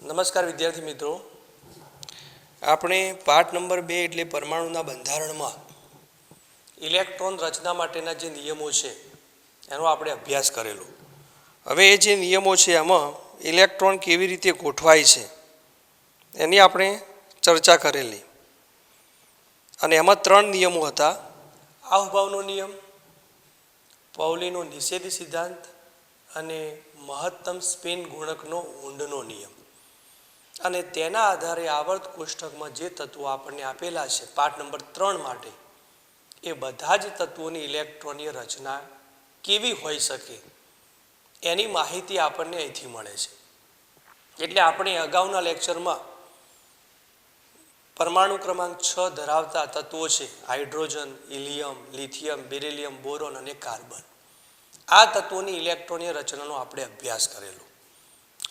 નમસ્કાર વિદ્યાર્થી મિત્રો, આપણે પાઠ નંબર 2 એટલે પરમાણુના બંધારણમાં ઇલેક્ટ્રોન રચના માટેના જે નિયમો છે એનો આપણે અભ્યાસ કરેલો. હવે એ જે નિયમો છે એમાં ઇલેક્ટ્રોન કેવી રીતે ગોઠવાય છે એની આપણે ચર્ચા કરેલી અને એમાં 3 નિયમો હતા. આહુભાવનો નિયમ, પાઉલીનો નિષેધ સિદ્ધાંત અને મહત્તમ સ્પિન ગુણકનો ઊંડનો નિયમ. અને તેના આધારે આવર્ત કોષ્ટકમાં જે તત્વો આપણને આપેલા છે પાઠ નંબર 3 માટે, એ બધા જ તત્વોની ઇલેક્ટ્રોનીય રચના કેવી હોઈ શકે એની માહિતી આપણને અહીંથી મળે છે. એટલે આપણે અગાઉના લેક્ચરમાં પરમાણુ ક્રમાંક 6 ધરાવતા તત્વો છે hydrogen, helium, lithium, beryllium, boron અને કાર્બન, આ તત્વોની ઇલેક્ટ્રોનીય રચનાનો આપણે અભ્યાસ કરેલો.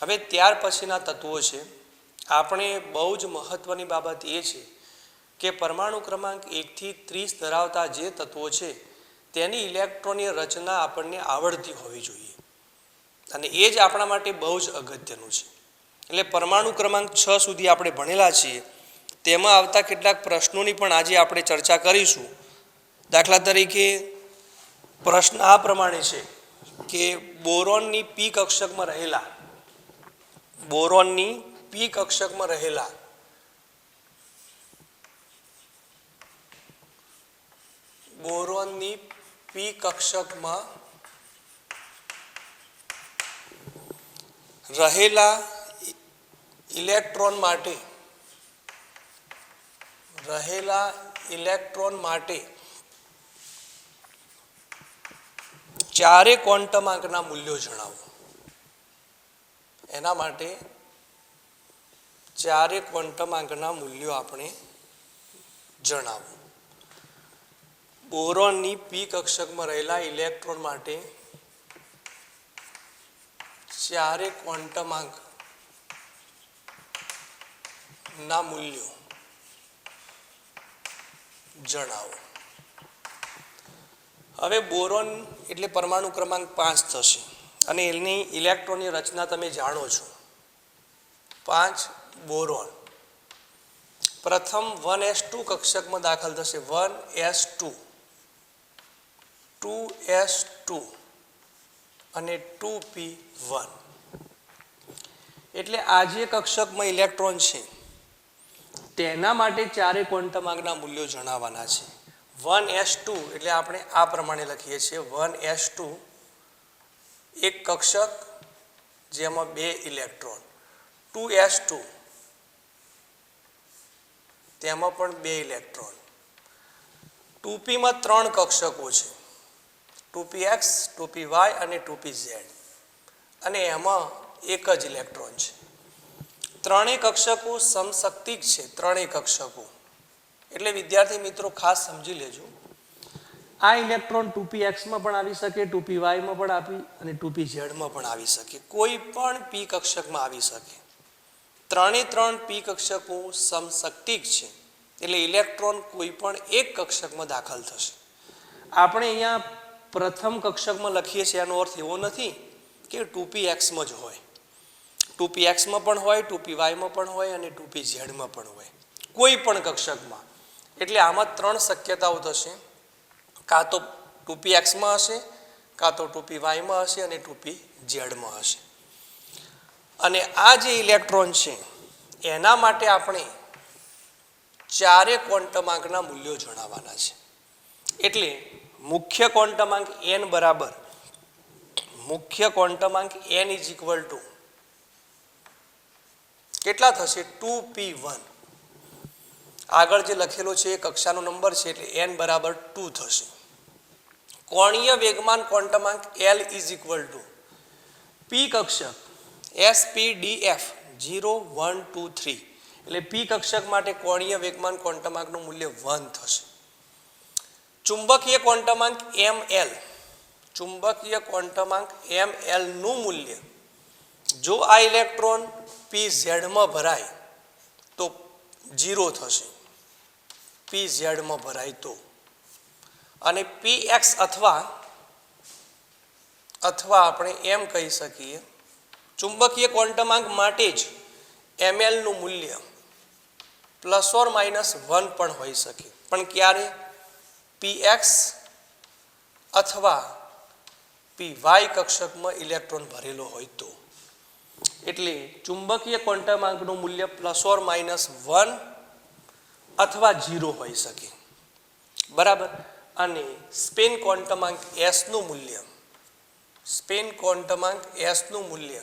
હવે ત્યાર પછીના તત્વો છે, આપણે બહુ જ મહત્ત્વની બાબત એ છે કે પરમાણુ ક્રમાંક 1 થી 30 ધરાવતા જે તત્વો છે તેની ઇલેક્ટ્રોનીય રચના આપણને આવડતી હોવી જોઈએ અને એ જ આપણા માટે બહુ જ અગત્યનું છે. એટલે પરમાણુ ક્રમાંક 6 સુધી આપણે ભણેલા છીએ, તેમાં આવતા કેટલાક પ્રશ્નોની પણ આજે આપણે ચર્ચા કરીશું. દાખલા તરીકે પ્રશ્ન આ પ્રમાણે છે કે બોરોનની પી કક્ષકમાં રહેલા ઇલેક્ટ્રોન માટે ચારે ક્વોન્ટમ આંકના મૂલ્યો જણાવો. એના માટે ચારે ક્વોન્ટમ આંકના મૂલ્યો આપણે જણાવો. બોરોનની પી કક્ષકમાં રહેલા ઇલેક્ટ્રોન માટે ચારે ક્વોન્ટમ આંકના મૂલ્યો જણાવો. હવે બોરોન એટલે પરમાણુ ક્રમાંક 5 થશે અને એની ઇલેક્ટ્રોનની રચના તમે જાણો છો. 5 બોરોન પ્રથમ 1s2 કક્ષકમાં દાખલ થશે. 1s2, 2s2 અને 2p1. એટલે આ જે કક્ષકમાં ઇલેક્ટ્રોન છે તેના માટે ચારે ક્વોન્ટમ આંકના મૂલ્યો જણાવવાના છે. 1s2 એટલે આપણે આ પ્રમાણે લખીએ છીએ. 1s2 એક કક્ષક જેમાં 2 ઇલેક્ટ્રોન. 2s2 તેમાં પણ 2 ઇલેક્ટ્રોન. 2p માં 3 કક્ષકો છે, 2px, 2py અને 2pz, અને એમાં એક જ ઇલેક્ટ્રોન છે. ત્રણેય કક્ષકો સમશક્તિક છે. ત્રણેય કક્ષકો એટલે વિદ્યાર્થી મિત્રો ખાસ સમજી લેજો, આ ઇલેક્ટ્રોન 2px માં પણ આવી શકે, 2py માં પણ આવી અને 2pz માં પણ આવી શકે, કોઈ પણ પી કક્ષકમાં આવી શકે. ત્રણ પી કક્ષકો સમશક્તિક છે એટલે ઇલેક્ટ્રોન કોઈ પણ એક કક્ષકમાં દાખલ થશે. આપણે અહીંયા પ્રથમ કક્ષકમાં લખીએ છીએ એનો અર્થ એવો નથી કે 2px માં જ હોય. 2px માં પણ હોય, 2py માં પણ હોય અને 2pz માં પણ હોય, કોઈ પણ કક્ષકમાં. એટલે આમાં 3 શક્યતાઓ થશે, કાં તો 2px માં હશે, કાં તો 2py માં હશે અને 2pz માં હશે. અને આ જે ઇલેક્ટ્રોન છે એના માટે આપણે ચારે ક્વોન્ટમ આંકના મૂલ્યો જણાવવાના છે. એટલે મુખ્ય ક્વોન્ટમ આંક n બરાબર, મુખ્ય ક્વોન્ટમ આંક n ઇઝ ઇક્વલ ટુ કેટલા થશે? 2p1. આગળ જે લખેલો છે એ કક્ષાનો નંબર છે એટલે n બરાબર 2 થશે. કોણીય વેગમાન ક્વોન્ટમાંક L ઇઝ ઇક્વલ ટુ પી કક્ષક SPDF 0, 1, 2, 3. એટલે પી કક્ષક માટે કોણીય વેગમાન ક્વોન્ટમાંકનું મૂલ્ય 1 થશે. ચુંબકીય ક્વોન્ટમાંક ML, ચુંબકીય ક્વોન્ટમાંક ML નું મૂલ્ય, જો આ ઇલેક્ટ્રોન pz માં ભરાય તો 0 થશે, pz માં ભરાય તો. અને px અથવા આપણે એમ કહી શકીએ ચુંબકીય ક્વોન્ટમ આંક માટે જ ml નું મૂલ્ય ±1 પણ હોઈ શકે, પણ ક્યારે? px અથવા py કક્ષકમાં ઇલેક્ટ્રોન ભરેલો હોય તો. એટલે ચુંબકીય ક્વોન્ટમાંકનું મૂલ્ય ±1 અથવા 0 હોઈ શકે, બરાબર. અને સ્પિન ક્વોન્ટમાંક s નું મૂલ્ય, સ્પિન ક્વોન્ટમાંક s નું મૂલ્ય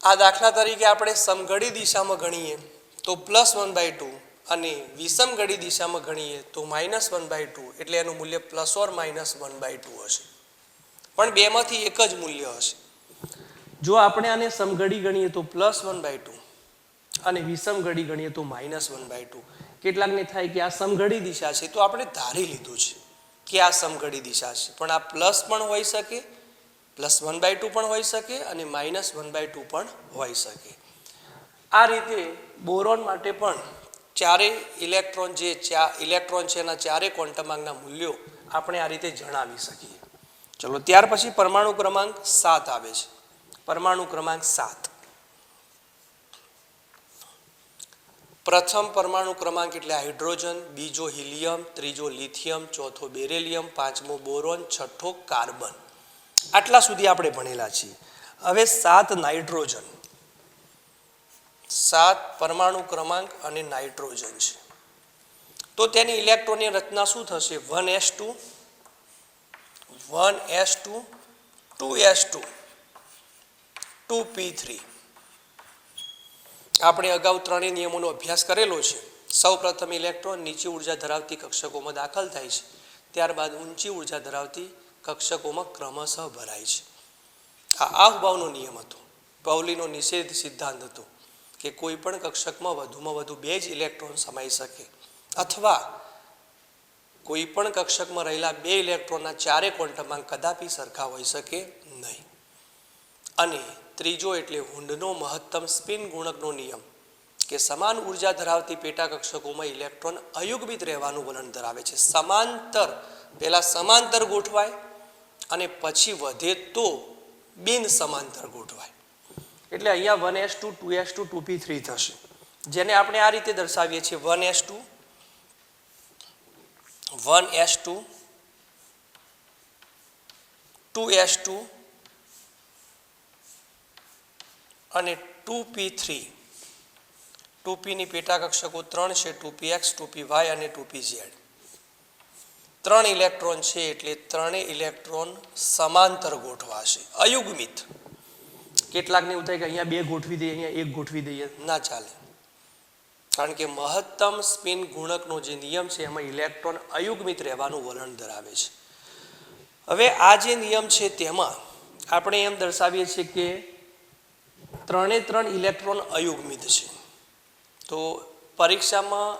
આ દાખલા તરીકે આપણે સમઘડી દિશામાં ગણીએ તો +1/2 અને વિષમઘડી દિશામાં ગણીએ તો -1/2, એટલે એનું મૂલ્ય ±1/2 હશે, પણ બેમાંથી એક જ મૂલ્ય હશે. જો આપણે આને સમઘડી ગણીએ તો +1/2 અને વિષમઘડી ગણીએ તો -1/2. કેટલાકને થાય કે આ સમઘડી દિશા છે, તો આપણે ધારી લીધું છે કે આ સમઘડી દિશા છે, પણ આ પ્લસ પણ હોઈ શકે, +1/2 પણ હોઈ શકે અને -1/2 પણ હોઈ શકે. આ રીતે બોરોન માટે પણ ચારે ઇલેક્ટ્રોન છે એના ચારે ક્વોન્ટમાંકના મૂલ્યો આપણે આ રીતે જણાવી શકીએ. ચલો, ત્યાર પછી પરમાણુ ક્રમાંક 7 આવે છે. પરમાણુ ક્રમાંક 7. પ્રથમ પરમાણુ ક્રમાંક એટલે હાઇડ્રોજન, બીજો હિલિયમ, ત્રીજો લિથિયમ, ચોથો બેરિલિયમ, પાંચમો બોરોન, છઠ્ઠો કાર્બન. આટલા સુધી આપણે ભણેલા છીએ. હવે 7 નાઇટ્રોજન, 7 પરમાણુ ક્રમાંક અને નાઇટ્રોજન છે, તો તેની ઇલેક્ટ્રોનની રચના શું થશે? 1s2 1s2 2s2 2p3. આપણે અગાઉ ત્રણેય નિયમોનો અભ્યાસ કરેલો છે. સૌપ્રથમ ઇલેક્ટ્રોન નીચી ઉર્જા ધરાવતી કક્ષકોમાં દાખલ થાય છે, ત્યારબાદ ઊંચી ઉર્જા ધરાવતી કક્ષકોમાં ક્રમશઃ ભરાય છે. આ આહુભાવનો નિયમ હતો. પાઉલીનો નિષેધ સિદ્ધાંત હતો કે કોઈ પણ કક્ષકમાં વધુમાં વધુ 2 જ ઇલેક્ટ્રોન સમાઈ શકે, અથવા કોઈ પણ કક્ષકમાં રહેલા 2 ઇલેક્ટ્રોનના ચારે ક્વોન્ટમાંક કદાપી સરખા હોઈ શકે નહીં. અને ત્રીજો એટલે હુન્ડનો મહત્તમ સ્પિન ગુણકનો નિયમ કે સમાન ઉર્જા ધરાવતી પેટા કક્ષકોમાં ઇલેક્ટ્રોન અયુગ્મિત રહેવાનું વલણ ધરાવે છે. પહેલા સમાંતર ગોઠવાય અને પછી વધે તો બિન સમાંતર ગોઠવાય. એટલે અહીંયા 1s2 2s2 2p3 થશે, જેને આપણે આ રીતે દર્શાવીએ છીએ: 1s2 2s2 અને 2p3. 2p ની પેટા કક્ષકો 3 છે, 2px 2py અને 2pz. 3 ઇલેક્ટ્રોન છે, એટલે ત્રણેય ઇલેક્ટ્રોન સમાંતર ગોઠવાશે, અયુગ્મિત. કેટલાકને એવું થાય કે અહીંયા 2 ગોઠવી દઈએ, અહીંયા 1 ગોઠવી દઈએ, ના ચાલે, કારણ કે મહત્તમ સ્પિન ગુણકનો જે નિયમ છે એમાં ઇલેક્ટ્રોન અયુગ્મિત રહેવાનું વલણ ધરાવે છે. હવે આ જે નિયમ છે તેમાં આપણે એમ દર્શાવીએ છીએ કે 3 ઇલેક્ટ્રોન અયુગ્મિત છે. તો પરીક્ષામાં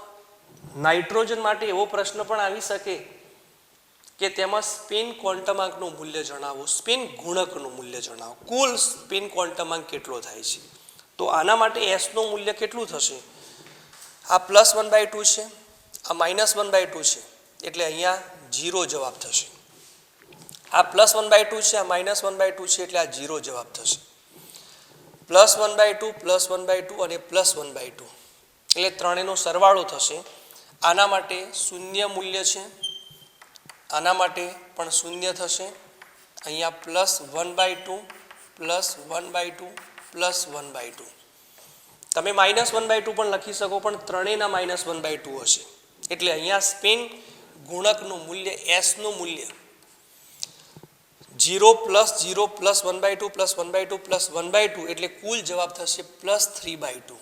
નાઇટ્રોજન માટે એવો પ્રશ્ન પણ આવી શકે કે તેમાં સ્પિન ક્વોન્ટમાંકનું મૂલ્ય જણાવો, સ્પિન ગુણકનું મૂલ્ય જણાવો, કુલ સ્પિન ક્વોન્ટમાંક કેટલો થાય છે. તો આના માટે s નું મૂલ્ય કેટલું થશે? આ +1/2 છે, આ -1/2 છે, એટલે અહીંયા 0 જવાબ થશે. આ +1/2 છે, આ -1/2 છે, એટલે આ 0 જવાબ થશે. +1/2 +1/2 અને +1/2, એટલે ત્રણેયનો સરવાળો થશે. આના માટે શૂન્ય મૂલ્ય છે, આના માટે પણ શૂન્ય થશે. અહીંયા +1/2 +1/2 +1/2. તમે -1/2 પણ લખી શકો, પણ ત્રણેયના -1/2 હશે. એટલે અહીંયા સ્પિન ગુણકનું મૂલ્ય, s નું મૂલ્ય 0 +0 +1/2 +1/2 +1/2, એટલે કુલ જવાબ થશે +3/2.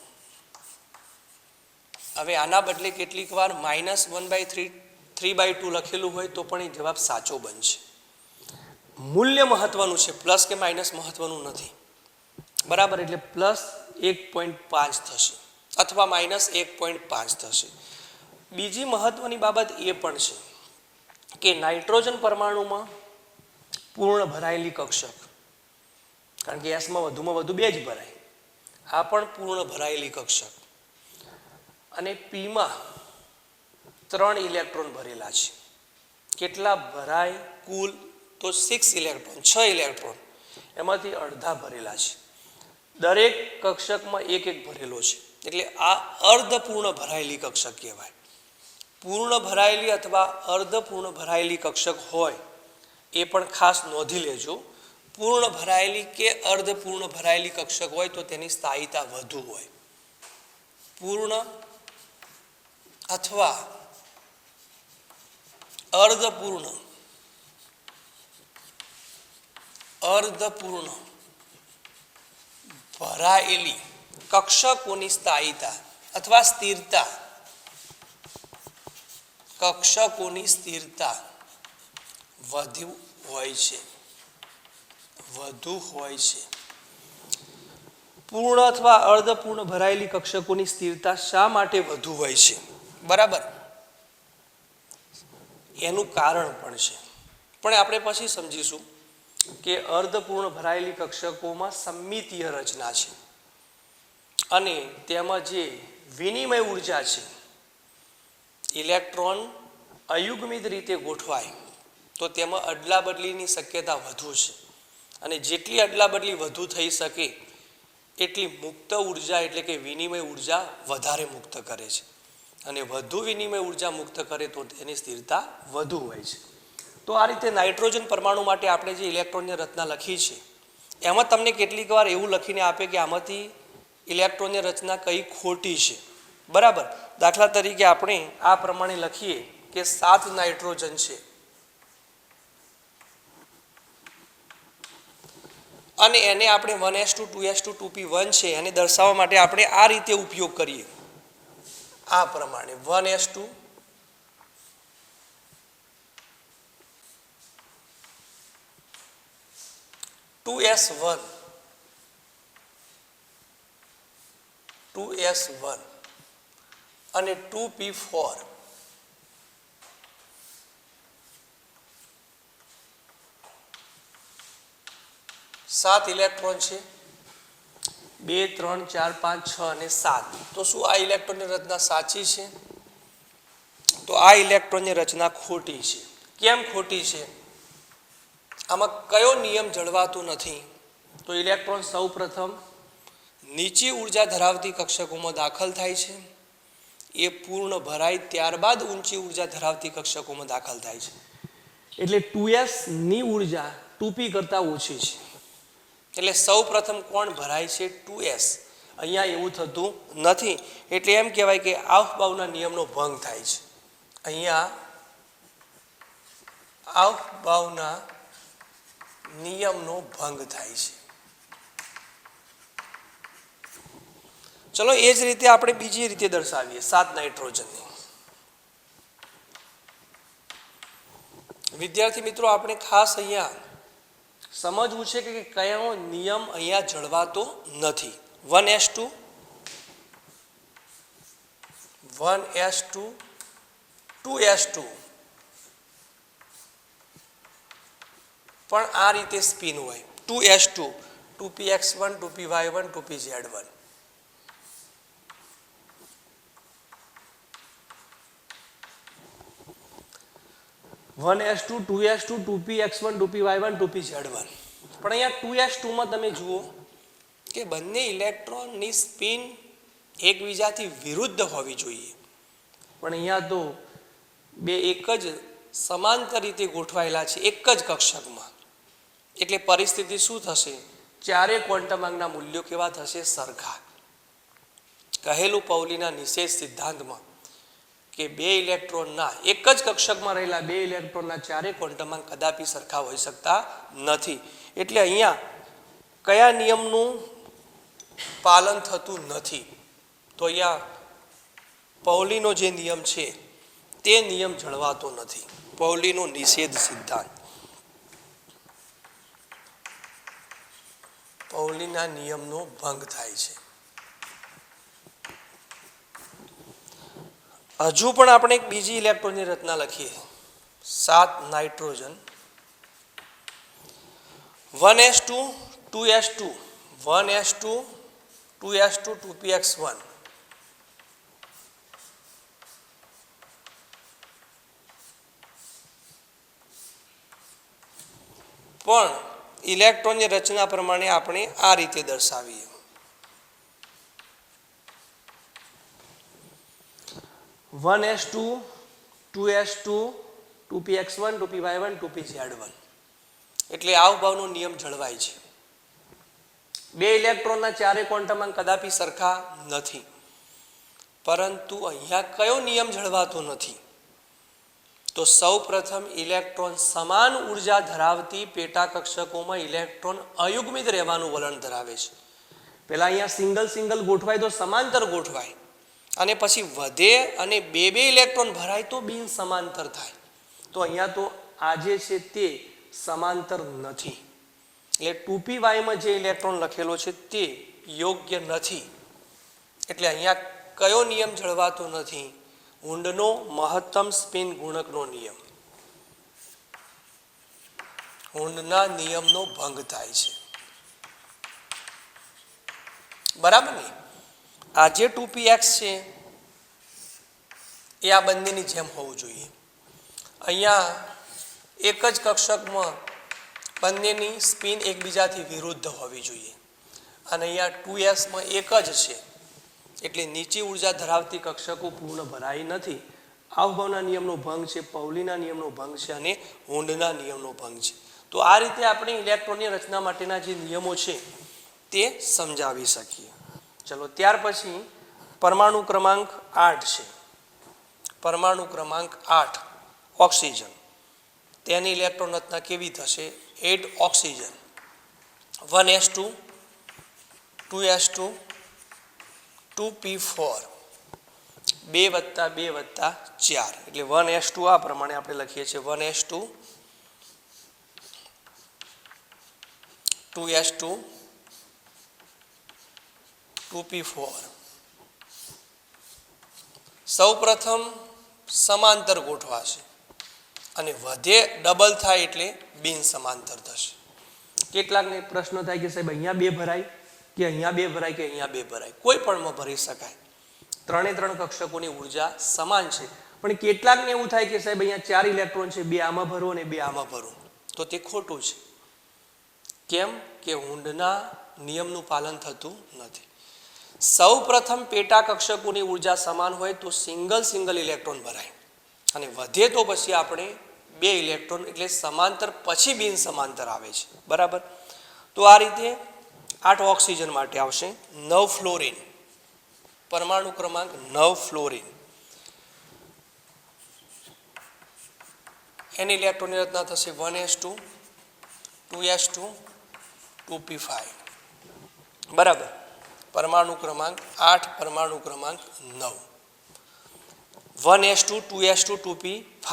હવે આના બદલે કેટલીક વાર -1/3/2 લખેલું હોય તો પણ એ જવાબ સાચો બનશે. મૂલ્ય મહત્વનું છે, પ્લસ કે માઇનસ મહત્વનું નથી, બરાબર. એટલે +1.5 થશે અથવા -1.5 થશે. બીજી મહત્વની બાબત એ પણ છે કે નાઇટ્રોજન પરમાણુમાં પૂર્ણ ભરાયેલી કક્ષક, કારણ કે એસમાં વધુમાં વધુ 2 જ ભરાય, આ પણ પૂર્ણ ભરાયેલી કક્ષક, અને પીમાં 3 ઇલેક્ટ્રોન ભરેલા છે. કેટલા ભરાય? કુલ તો 6 ઇલેક્ટ્રોન, 6 ઇલેક્ટ્રોન, એમાંથી અડધા ભરેલા છે. દરેક કક્ષકમાં એક એક ભરેલો છે, એટલે આ અર્ધપૂર્ણ ભરાયેલી કક્ષક કહેવાય. પૂર્ણ ભરાયેલી અથવા અર્ધપૂર્ણ ભરાયેલી કક્ષક હોય એ પણ ખાસ નોંધી લેજો. પૂર્ણ ભરાયેલી કે અર્ધપૂર્ણ ભરાયેલી કક્ષક હોય તો તેની સ્થાયીતા વધુ હોય. પૂર્ણ અથવા અર્ધપૂર્ણ ભરાયેલી કક્ષકોની સ્થાયીતા અથવા સ્થિરતા, કક્ષકોની સ્થિરતા વધુ હોય છે. પૂર્ણ અથવા અર્ધપૂર્ણ ભરાયેલી કક્ષકોની સ્થિરતા શા માટે વધુ હોય છે? બરાબર, એનું કારણ પણ છે, પણ આપણે પછી સમજીશું કે અર્ધપૂર્ણ ભરાયેલી કક્ષકોમાં સમમિતીય રચના છે અને તેમાં જે વિનિમય ઉર્જા છે, ઇલેક્ટ્રોન અયુગ્મિત રીતે ગોઠવાય તો તેમાં અદલાબદલીની શક્યતા વધુ છે અને જેટલી અદલાબદલી વધુ થઈ શકે એટલી મુક્ત ઉર્જા એટલે કે વિનિમય ઉર્જા વધારે મુક્ત કરે છે અને વધુ વિનિમય ઉર્જા મુક્ત કરે તો તેની સ્થિરતા વધુ હોય છે. તો આ રીતે નાઇટ્રોજન પરમાણુ માટે આપણે જે ઇલેક્ટ્રોનની રચના લખી છે એમાં તમને કેટલીક વાર એવું લખીને આપે કે આમાંથી ઇલેક્ટ્રોનની રચના કઈ ખોટી છે. બરાબર, દાખલા તરીકે આપણે આ પ્રમાણે લખીએ કે 7 નાઇટ્રોજન છે અને એને આપણે 1s2 2s2 2p1 છે એને દર્શાવવા માટે આપણે આ રીતે ઉપયોગ કરીએ, આ પ્રમાણે 1s2 2s1 અને 2p4 7 ઇલેક્ટ્રોન છે, 2 3 4 5 6 અને 7. તો શું આ ઇલેક્ટ્રોનની રચના સાચી છે? તો આ ઇલેક્ટ્રોનની રચના ખોટી છે. કેમ ખોટી છે? આમાં કયો નિયમ જળવાતો નથી? તો ઇલેક્ટ્રોન સૌપ્રથમ નીચી ઉર્જા ધરાવતી કક્ષકોમાં દાખલ થાય છે, એ પૂર્ણ ભરાય ત્યારબાદ ઊંચી ઉર્જા ધરાવતી કક્ષકોમાં દાખલ થાય છે. એટલે 2s ની ઉર્જા 2p કરતાં ઓછી છે. એટલે સૌપ્રથમ કોણ ભરાય છે? 2s. અહીંયા એવું થતું નથી, એટલે એમ કહેવાય કે આઉફબાઉના નિયમનો ભંગ થાય છે. અહીંયા આઉફબાઉના નિયમનો ભંગ થાય છે. ચલો એ જ રીતે આપણે બીજી રીતે દર્શાવીએ 7 નાઇટ્રોજનની. વિદ્યાર્થી મિત્રો, આપણે ખાસ અહીંયા સમજવું છે કે કયો નિયમ અહીંયા જળવાતો નથી. 1s2 2s2 પણ આ રીતે સ્પિન હોય. 2s2 2px1 2py1 2pz1. One s two 2s2 2px1 2py1 2pz1. પણ અહીંયા 2s2 માં તમે જુઓ કે બંને ઇલેક્ટ્રોનની સ્પિન એકબીજાથી વિરુદ્ધ હોવી જોઈએ, પણ અહીંયા તો બે એક જ સમાંતર રીતે ગોઠવાયેલા છે એક જ કક્ષકમાં. એટલે પરિસ્થિતિ શું થશે? ચારે ક્વોન્ટમ આંકના મૂલ્યો કેવા થશે? સરખા. કહેલું પૌલીના નિષેધ સિદ્ધાંતમાં કે બે ઇલેક્ટ્રોનના એક જ કક્ષકમાં રહેલા બે ઇલેક્ટ્રોનના ચારે ક્વોન્ટમ આંક કદાપી સરખા હોઈ શકતા નથી. એટલે અહીંયા કયા નિયમનું પાલન થતું નથી? તો અહીંયા પૌલીનો જે નિયમ છે તે નિયમ જળવાતો નથી. પૌલીનો નિષેધ સિદ્ધાંત, પૌલીના નિયમનો ભંગ થાય છે. હજુ પણ આપણે એક બીજી ઇલેક્ટ્રોનની રચના લખીએ 7 nitrogen. 1s2 2s2 1s2 2s2 2px1. પણ ઇલેક્ટ્રોનની રચના પ્રમાણે આપણે આ રીતે દર્શાવીએ 1s2 2s2 2px1 2py1 2pz1 એટલે આવભાવનો નિયમ જળવાય છે. બે ઇલેક્ટ્રોનના ચારે ક્વોન્ટમ અંક કદાપી સરખા નથી, પરંતુ અહીંયા કયો નિયમ જળવાતો નથી? તો સૌ પ્રથમ ઇલેક્ટ્રોન સમાન ઉર્જા ધરાવતી પેટા કક્ષકોમાં ઇલેક્ટ્રોન અયુગ્મિત રહેવાનું વલણ ધરાવે છે. પહેલા અહીંયા સિંગલ સિંગલ ગોઠવાય તો સમાંતર ગોઠવાય, અને પછી વધે અને બે બે ઇલેક્ટ્રોન ભરાય તો બિન સમાંતર થાય. તો અહીંયા તો આ જે છે તે સમાંતર નથી, એટલે 2py જે ઇલેક્ટ્રોન લખેલો છે તે યોગ્ય નથી. એટલે અહીંયા કયો નિયમ જળવાતો નથી? વુન્ડનો મહત્તમ સ્પિન ગુણકનો નિયમ. વુન્ડના નિયમનો ભંગ થાય છે, બરાબર ને? આ જે 2px છે એ આ બંનેની જેમ હોવું જોઈએ. અહીંયા એક જ કક્ષકમાં બંનેની સ્પિન એકબીજાથી વિરુદ્ધ હોવી જોઈએ, અને અહીંયા 2sમાં એક જ છે, એટલે નીચી ઉર્જા ધરાવતી કક્ષકો પૂર્ણ ભરાઈ નથી. આવભાવના નિયમનો ભંગ છે, પાઉલીના નિયમનો ભંગ છે, અને વુન્ડના નિયમનો ભંગ છે. તો આ રીતે આપણે ઇલેક્ટ્રોનની રચના માટેના જે નિયમો છે તે સમજાવી શકીએ. ચલો, ત્યાર પછી પરમાણુ ક્રમાંક 8 છે. પરમાણુ ક્રમાંક 8 ઓક્સિજન. તેની ઇલેક્ટ્રોન રચના કેવી થશે? 8 ઓક્સિજન 1s2 2s2 2p4 2 + 2 + 4 એટલે 1s2 આ પ્રમાણે આપણે લખીએ છીએ. 1s2 2s2 2p4. સૌ પ્રથમ સમાંતર ગોઠવાશે, અને વધે ડબલ થાય એટલે બિન સમાંતર થશે. કેટલાકને પ્રશ્ન થાય કે સાહેબ અહીંયા બે ભરાય કે અહીંયા બે ભરાય કે અહીંયા બે ભરાય? કોઈ પણમાં ભરી શકાય. ત્રણે ત્રણ કક્ષકોની ઉર્જા સમાન છે, પણ કેટલાકને એવું થાય કે સાહેબ અહીંયા 4 ઇલેક્ટ્રોન છે, બે આમાં ભરો અને બે આમાં ભરો. તો તે ખોટું છે. કેમ? કે વુન્ડના નિયમનું પાલન થતું નથી. સૌ પ્રથમ પેટા કક્ષકોની ઉર્જા સમાન હોય તો સિંગલ સિંગલ ઇલેક્ટ્રોન ભરાય, અને વધે તો પછી આપણે બે ઇલેક્ટ્રોન એટલે સમાંતર પછી બિન સમાંતર આવે છે, બરાબર? તો આ રીતે 8 ઓક્સિજન માટે આવશે. 9 ફ્લોરિન. પરમાણુ ક્રમાંક 9 ફ્લોરિન. એની ઇલેક્ટ્રોનની રચના થશે 1s2 2s2 2p5, બરાબર? પરમાણુ ક્રમાંક 8, પરમાણુ ક્રમાંક 9. 1s2 2s2 2p5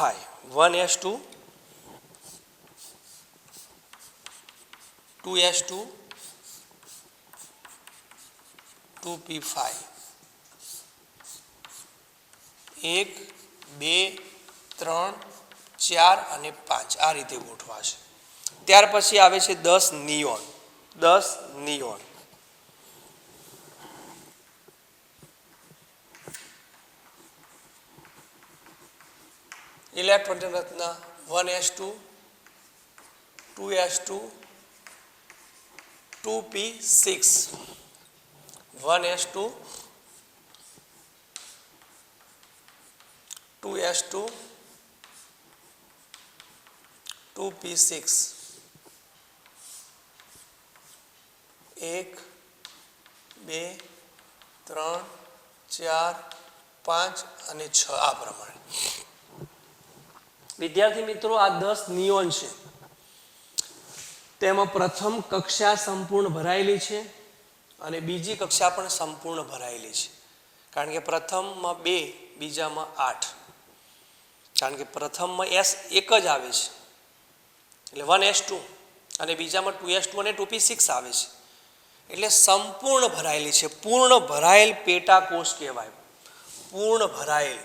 1s2 2s2 2p5 1 2 3 4 અને 5 આ રીતે ગોઠવાશે. ત્યાર પછી આવે છે 10 નિયોન. 10 નિયોન. ઇલેક્ટ્રોનની રચના 1s2 2s2 2p6 1s2 2s2 2p6 1 2 3 4 5 અને 6 આ પ્રમાણે. વિદ્યાર્થી મિત્રો, આ 10 નિયોન છે. તેમાં પ્રથમ કક્ષા સંપૂર્ણ ભરાયેલી છે અને બીજી કક્ષા પણ સંપૂર્ણ ભરાયેલી છે. કારણ કે પ્રથમમાં 2, બીજામાં 8. કારણ કે પ્રથમમાં s એક જ આવે છે એટલે 1s2, અને બીજામાં 2s2 અને 2p6 આવે છે. એટલે સંપૂર્ણ ભરાયેલી છે. પૂર્ણ ભરાયેલ પેટા કોષ કહેવાય. પૂર્ણ ભરાયેલ.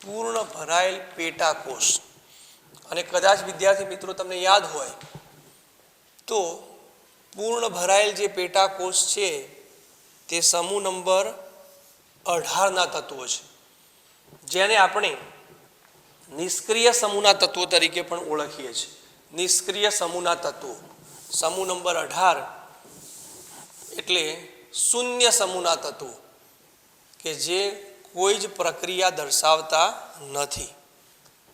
પૂર્ણ ભરાયેલ પેટા કોષ. અને કદાચ વિદ્યાર્થી મિત્રો તમને યાદ હોય તો પૂર્ણ ભરાયેલ જે પેટા કોષ છે તે સમૂહ નંબર 18ના તત્વો છે, જેને આપણે નિષ્ક્રિય સમૂહના તત્વો તરીકે પણ ઓળખીએ છીએ. નિષ્ક્રિય સમૂહના તત્વો સમૂહ નંબર 18 એટલે શૂન્ય સમૂહના તત્વો કે જે કોઈ જ પ્રક્રિયા દર્શાવતા નથી.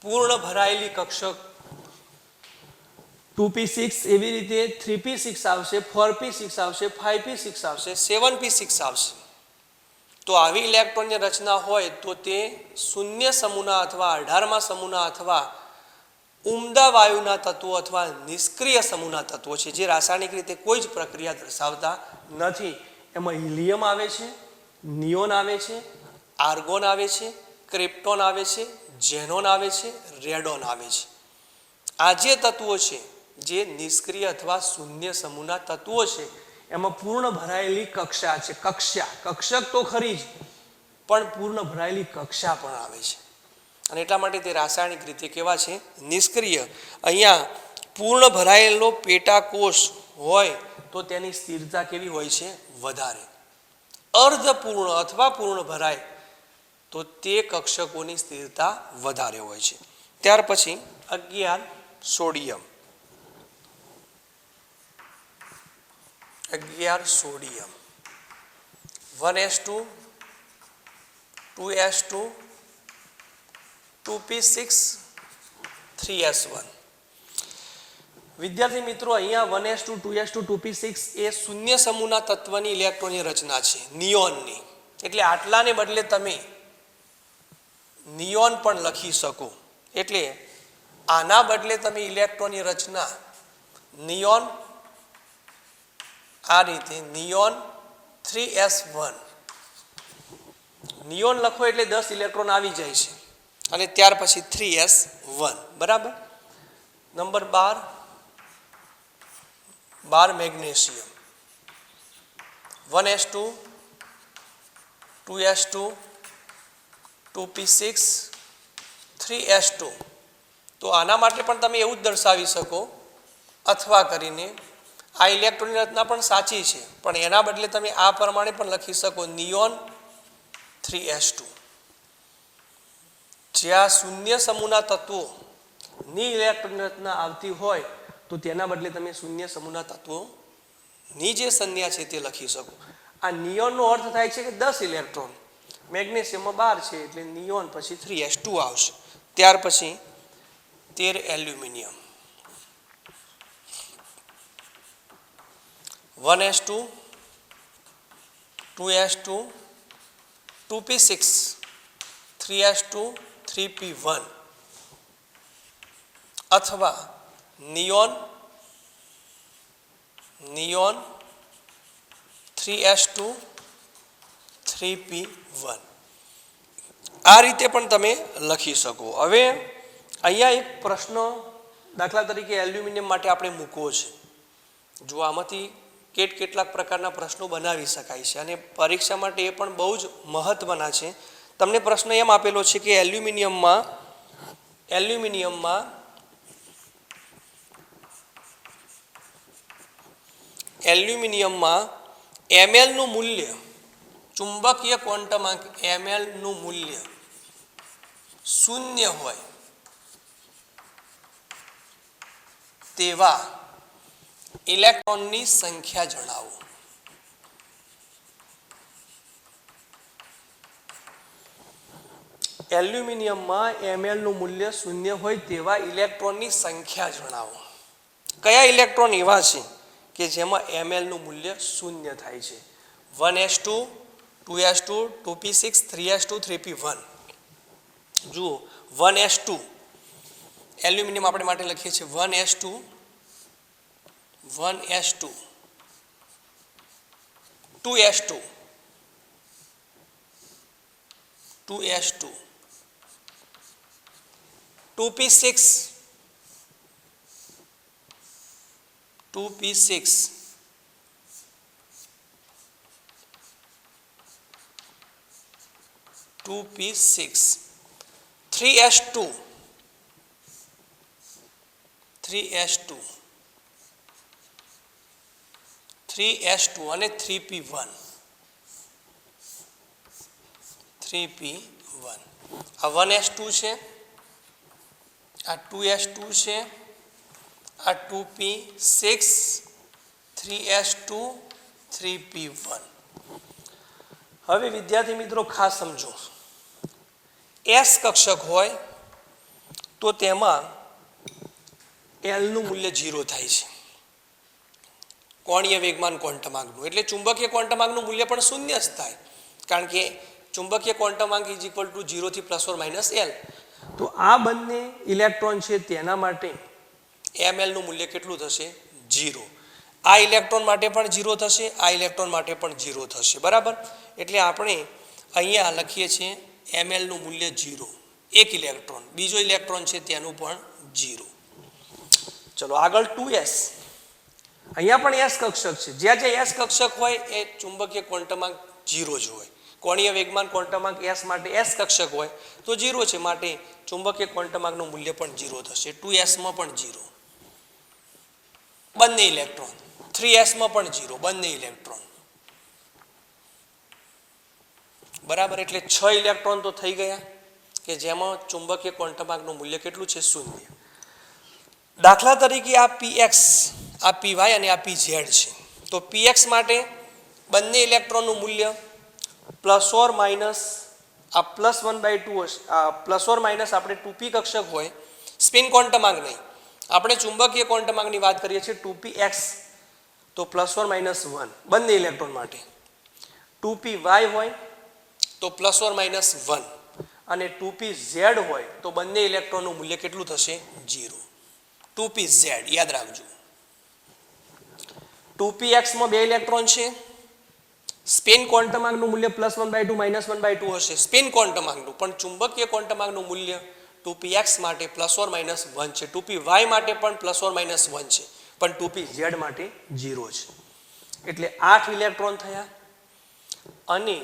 પૂર્ણ ભરાયેલી કક્ષક 2p6 એવી રીતે 3p6 આવશે, 4p6 આવશે, 5p6 આવશે, 7p6 આવશે. તો આવી ઇલેક્ટ્રોનની રચના હોય તો તે શૂન્ય સમૂહના અથવા 18મા સમૂહના અથવા ઉમદા વાયુના તત્વો અથવા નિષ્ક્રિય સમૂહના તત્વો છે જે રાસાયણિક રીતે કોઈ જ પ્રક્રિયા દર્શાવતા નથી. એમાં હિલિયમ આવે છે, નિયોન આવે છે, આર્ગોન આવે છે, ક્રિપ્ટોન આવે છે, ઝેનોન આવે છે, રેડોન આવે છે. આ જે તત્વો છે જે નિષ્ક્રિય અથવા શૂન્ય સમૂહના તત્વો છે એમાં પૂર્ણ ભરાયેલી કક્ષા છે. કક્ષક તો ખરી જ, પણ પૂર્ણ ભરાયેલી કક્ષા પણ આવે છે અને એટલા માટે તે રાસાયણિક રીતે કેવા છે? નિષ્ક્રિય. અહીંયા પૂર્ણ ભરાયેલો પેટાકોષ હોય તો તેની સ્થિરતા કેવી હોય છે? વધારે. અર્ધપૂર્ણ અથવા પૂર્ણ ભરાય તો તે કક્ષકોની સ્થિરતા વધારે હોય છે. ત્યાર પછી 11 sodium. 1s2 2s2 2p6 3s1. વિદ્યાર્થી મિત્રો, અહીંયા 1s2 2s2 2p6 એ શૂન્ય સમૂહના તત્વની ઇલેક્ટ્રોનની રચના છે, નિયોનની. એટલે આટલાને બદલે તમે નિયોન પણ લખી શકો. એટલે આના બદલે તમે ઇલેક્ટ્રોનની રચના નિયોન આ રીતે નિયોન 3s1 નિયોન લખો એટલે 10 ઇલેક્ટ્રોન આવી જાય છે અને ત્યાર પછી 3s1. બરાબર. Number 12 magnesium. 1s2 2s2 2p6 3s2. તો આના માટે પણ તમે એવું જ દર્શાવી શકો અથવા કરીને આ ઇલેક્ટ્રોનની રચના પણ સાચી છે, પણ એના બદલે તમે આ પ્રમાણે પણ લખી શકો નિયોન 3s2. જ્યાં શૂન્ય સમૂહના તત્વોની ઇલેક્ટ્રોનની રચના આવતી હોય તો તેના બદલે તમે શૂન્ય સમૂહના તત્વોની જે સંજ્ઞા છે તે લખી શકો. આ નિયોનનો અર્થ થાય છે કે 10 ઇલેક્ટ્રોન. મેગ્નેશિયમમાં 12 છે એટલે નિયોન પછી 3s2 આવશે. ત્યાર પછી 13 aluminium. 1s2 2s2 2p6 3s2 3p1 અથવા નિયોન 3s2 3p1. આ રીતે પણ તમે લખી શકો. હવે અહીંયા એક પ્રશ્ન દાખલા તરીકે એલ્યુમિનિયમ માટે આપણે મૂકવો છે. જો આમાંથી કેટલાક પ્રકારના પ્રશ્નો બનાવી શકાય છે અને પરીક્ષા માટે એ પણ બહુ જ મહત્વના છે. તમને પ્રશ્ન એમ આપેલો છે કે એલ્યુમિનિયમમાં ml નું મૂલ્ય, ચુંબકીય ક્વોન્ટમાંક ml નું મૂલ્ય 0 હોય તેવા ઇલેક્ટ્રોનની સંખ્યા જણાવો. એલ્યુમિનિયમમાં ml નું મૂલ્ય 0 હોય તેવા ઇલેક્ટ્રોનની સંખ્યા જણાવો. કયા ઇલેક્ટ્રોન એવા છે કે જેમાં ml નું મૂલ્ય 0 થાય છે? 1s2 2s2 2p6 3s2 3p1. જુઓ 1s2 એલ્યુમિનિયમ આપણે માટે લખીએ છીએ 1s2 2s2 2p6 3s2 અને 3p1. આ 1s2 છે, આ 2s2 છે, આ 2p6 3s2 3p1. હવે વિદ્યાર્થી મિત્રો ખાસ સમજો, S કક્ષક હોય તો તેમાં L નું મૂલ્ય 0 થાય છે, કોણીય વેગમાન ક્વોન્ટમાર્કનું. એટલે ચુંબકીય ક્વોન્ટમાર્કનું મૂલ્ય પણ શૂન્ય જ થાય, કારણ કે ચુંબકીય ક્વોન્ટમાર્ક ઇઝ ઇક્વલ ટુ 0 થી ±L. તો આ બંને ઇલેક્ટ્રોન છે તેના માટે ml નું મૂલ્ય કેટલું થશે? 0. આ ઇલેક્ટ્રોન માટે પણ 0 થશે, આ ઇલેક્ટ્રોન માટે પણ 0 થશે. બરાબર? એટલે આપણે અહીંયા લખીએ છીએ ml નું મૂલ્ય 0, એક ઇલેક્ટ્રોન. બીજો ઇલેક્ટ્રોન છે તેનું પણ 0. ચલો આગળ 2s. અહીંયા પણ S કક્ષક છે. જ્યાં જ્યાં S કક્ષક હોય એ ચુંબકીય ક્વોન્ટમાર્ક 0 જ હોય. કોણીય વેગમાન ક્વોન્ટમાર્ક S માટે S કક્ષક હોય તો 0 છે, માટે ચુંબકીય ક્વોન્ટમાર્કનું મૂલ્ય પણ 0 થશે. 2s માં પણ 0, બંને ઇલેક્ટ્રોન. 3s માં પણ 0, બંને ઇલેક્ટ્રોન. બરાબર? એટલે 6 ઇલેક્ટ્રોન તો થઈ ગયા કે જેમાં ચુંબકીય ક્વોન્ટમાર્કનું મૂલ્ય કેટલું છે? 0. દાખલા તરીકે આ px, આ py અને આ pz છે. તો px માટે બંને ઇલેક્ટ્રોનનું મૂલ્ય પ્લસ ઓર માઇનસ આ +1/2 હશે. આ પ્લસ ઓર માઇનસ આપણે 2p કક્ષક હોય, સ્પિન ક્વોન્ટમાર્ક નહીં, આપણે ચુંબકીય ક્વોન્ટમાર્કની વાત કરીએ છીએ. 2px તો +or-1 બંને ઇલેક્ટ્રોન માટે. 2py હોય તો +or-1 અને 2pz હોય તો બંને ઇલેક્ટ્રોનનું મૂલ્ય કેટલું થશે? 0. 2pz યાદ રાખજો. 2px માં બે ઇલેક્ટ્રોન છે, સ્પિન ક્વોન્ટમાર્કનું મૂલ્ય +1/2 -1/2 હશે, સ્પિન ક્વોન્ટમાર્કનું. પણ ચુંબકીય ક્વોન્ટમાર્કનું મૂલ્ય 2px માટે +or-1 છે, 2py માટે પણ +or-1 છે, પણ 2pz માટે 0 છે. એટલે 8 ઇલેક્ટ્રોન થયા. અને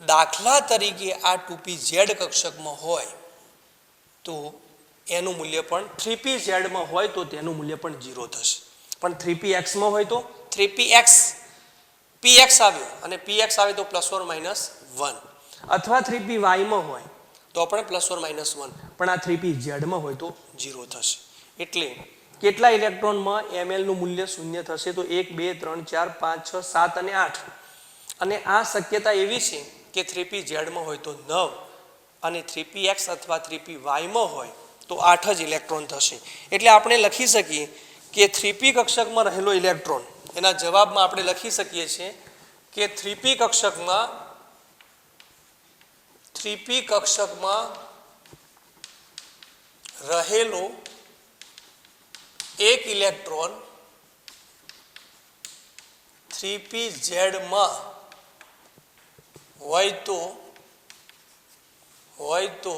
દાખલા તરીકે આ 2pz કક્ષકમાં હોય તો એનું મૂલ્ય પણ 3pz માં હોય તો તેનું મૂલ્ય પણ 0 થશે. પણ 3px માં હોય તો 3px px આવ્યો અને px આવે તો +or-1, અથવા 3py માં હોય તો પણ +or-1, પણ આ 3pz માં હોય તો 0 થશે. એટલે કેટલા ઇલેક્ટ્રોનમાં ml નું મૂલ્ય 0 થશે? તો 1 2 3 4 5 6 7 અને 8. અને આ શક્યતા એવી છે કે 3pz માં હોય તો 9 અને 3px અથવા 3py માં હોય તો 8 જ ઇલેક્ટ્રોન થશે. એટલે આપણે લખી શકીએ કે 3p કક્ષકમાં રહેલો ઇલેક્ટ્રોન, એના જવાબમાં આપણે લખી શકીએ છીએ કે 3p કક્ષકમાં રહેલો એક ઇલેક્ટ્રોન 3pz માં હોય તો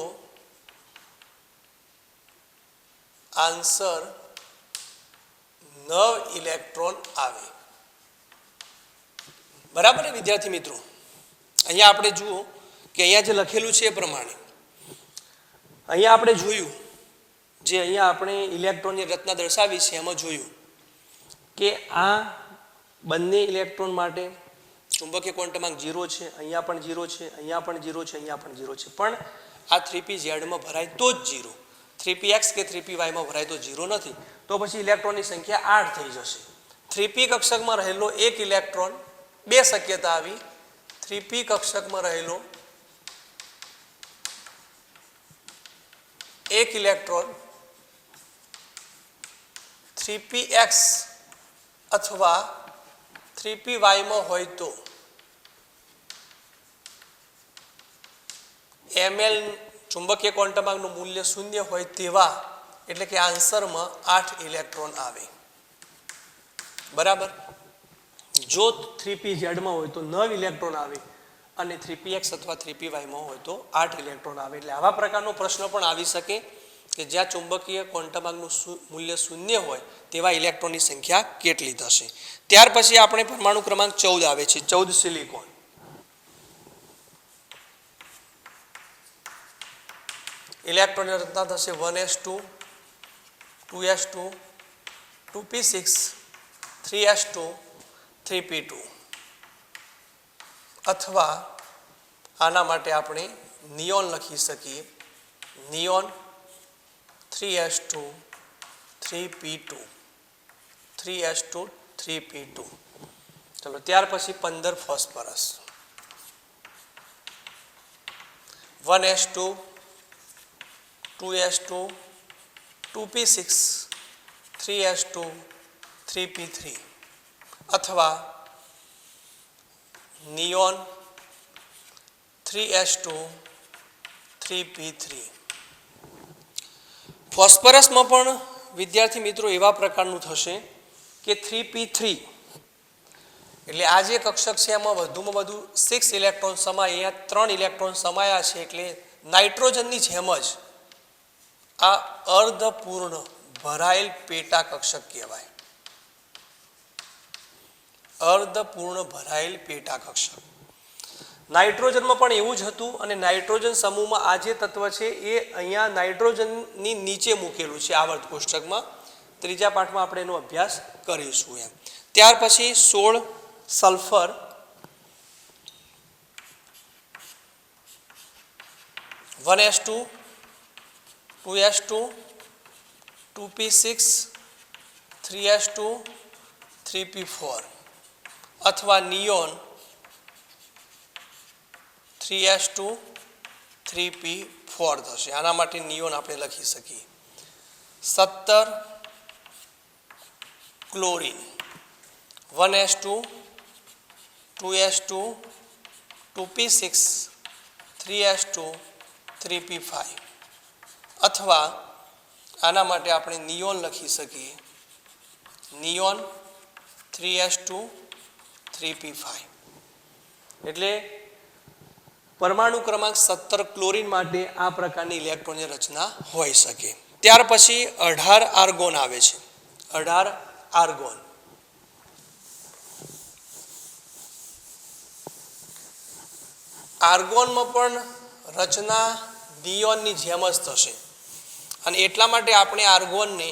આન્સર 9 ઇલેક્ટ્રોન આવે. બરાબર ને વિદ્યાર્થી મિત્રો? અહીંયા આપણે જુઓ કે અહીંયા જે લખેલું છે એ પ્રમાણે અહીંયા આપણે જોયું, જે અહીંયા આપણે ઇલેક્ટ્રોનની રચના દર્શાવી છે એમાં જોયું કે આ બંને ઇલેક્ટ્રોન માટે ચુંબકીય ક્વોન્ટમાર્ક 0 છે, અહીંયા પણ 0 છે, અહીંયા પણ 0 છે, અહીંયા પણ 0 છે. પણ આ 3pz માં ભરાય તો જ 0, 3px કે 3py માં ભરાય તો 0 નથી. તો પછી ઇલેક્ટ્રોનની સંખ્યા 8 થઈ જશે. 3p કક્ષકમાં રહેલો એક ઇલેક્ટ્રોન, બે શક્યતા આવી. 3p કક્ષકમાં રહેલો એક ઇલેક્ટ્રોન 3px અથવા 3py માં હોય તો ml ચુંબકીય ક્વોન્ટમાર્કનું મૂલ્ય 0 હોય તેવા, એટલે કે આન્સરમાં 8 ઇલેક્ટ્રોન આવે. બરાબર? જો 3pz માં હોય તો 9 ઇલેક્ટ્રોન આવે અને 3px અથવા 3py માં હોય તો 8 ઇલેક્ટ્રોન આવે. એટલે આવા પ્રકારનો પ્રશ્ન પણ આવી શકે કે જ્યાં ચુંબકીય ક્વોન્ટમાર્કનું મૂલ્ય 0 હોય તેવા ઇલેક્ટ્રોનની સંખ્યા કેટલી થશે. ત્યાર પછી આપણે પરમાણુ ક્રમાંક 14 આવે છે, 14 સિલિકોન. ઇલેક્ટ્રોનની રચના થશે 1s2 2s2 2p6 3s2 3p2. અથવા આના માટે આપણે નિયોન લખી શકીએ, neon 3s2 3p2 3s2 3p2. ચલો ત્યાર પછી 15 phosphorus 1s2 2s2 2p6 3s2 3p3 અથવા નિયોન 3s2 3p3 ફોસ્ફરસમાં પણ વિદ્યાર્થી મિત્રો એવા પ્રકારનું થશે કે 3p3 એટલે આ જે કક્ષક છે એમાં વધુમાં વધુ 6 ઇલેક્ટ્રોન સમાય, અહીંયા 3 ઇલેક્ટ્રોન સમાયા છે એટલે નાઇટ્રોજનની જેમ જ આ અર્ધપૂર્ણ ભરાયેલ પેટા કક્ષક કહેવાય. અર્ધપૂર્ણ ભરાયેલ પેટા કક્ષક. નાઇટ્રોજનમાં પણ એવું જ હતું અને નાઇટ્રોજન સમૂહમાં આ જે તત્વ છે એ અહીંયા નાઇટ્રોજનની નીચે મૂકેલું છે આવર્ત કોષ્ટકમાં. ત્રીજા પાઠમાં આપણે એનો અભ્યાસ કરીશું એમ. ત્યાર પછી 16 sulphur 1s2 2s2 2p6 3s2 3p4 અથવા નિયોન 3s2 3p4 થશે. આના માટે નિયોન આપણે લખી શકીએ. 17 chlorine 1s2 2s2 2p6 3s2 3p5 અથવા આના માટે આપણે નિયોન લખી શકીએ. નિયોન 3s2 3p5 એટલે પરમાણુ ક્રમાંક 17 ક્લોરીન માટે આ પ્રકારની ઇલેક્ટ્રોનની રચના હોઈ શકે. ત્યાર પછી 18 આર્ગોન આવે છે. 18 આર્ગોન આર્ગોનમાં પણ રચના નિયોનની જેમ જ થશે અને એટલા માટે આપણે આર્ગોનને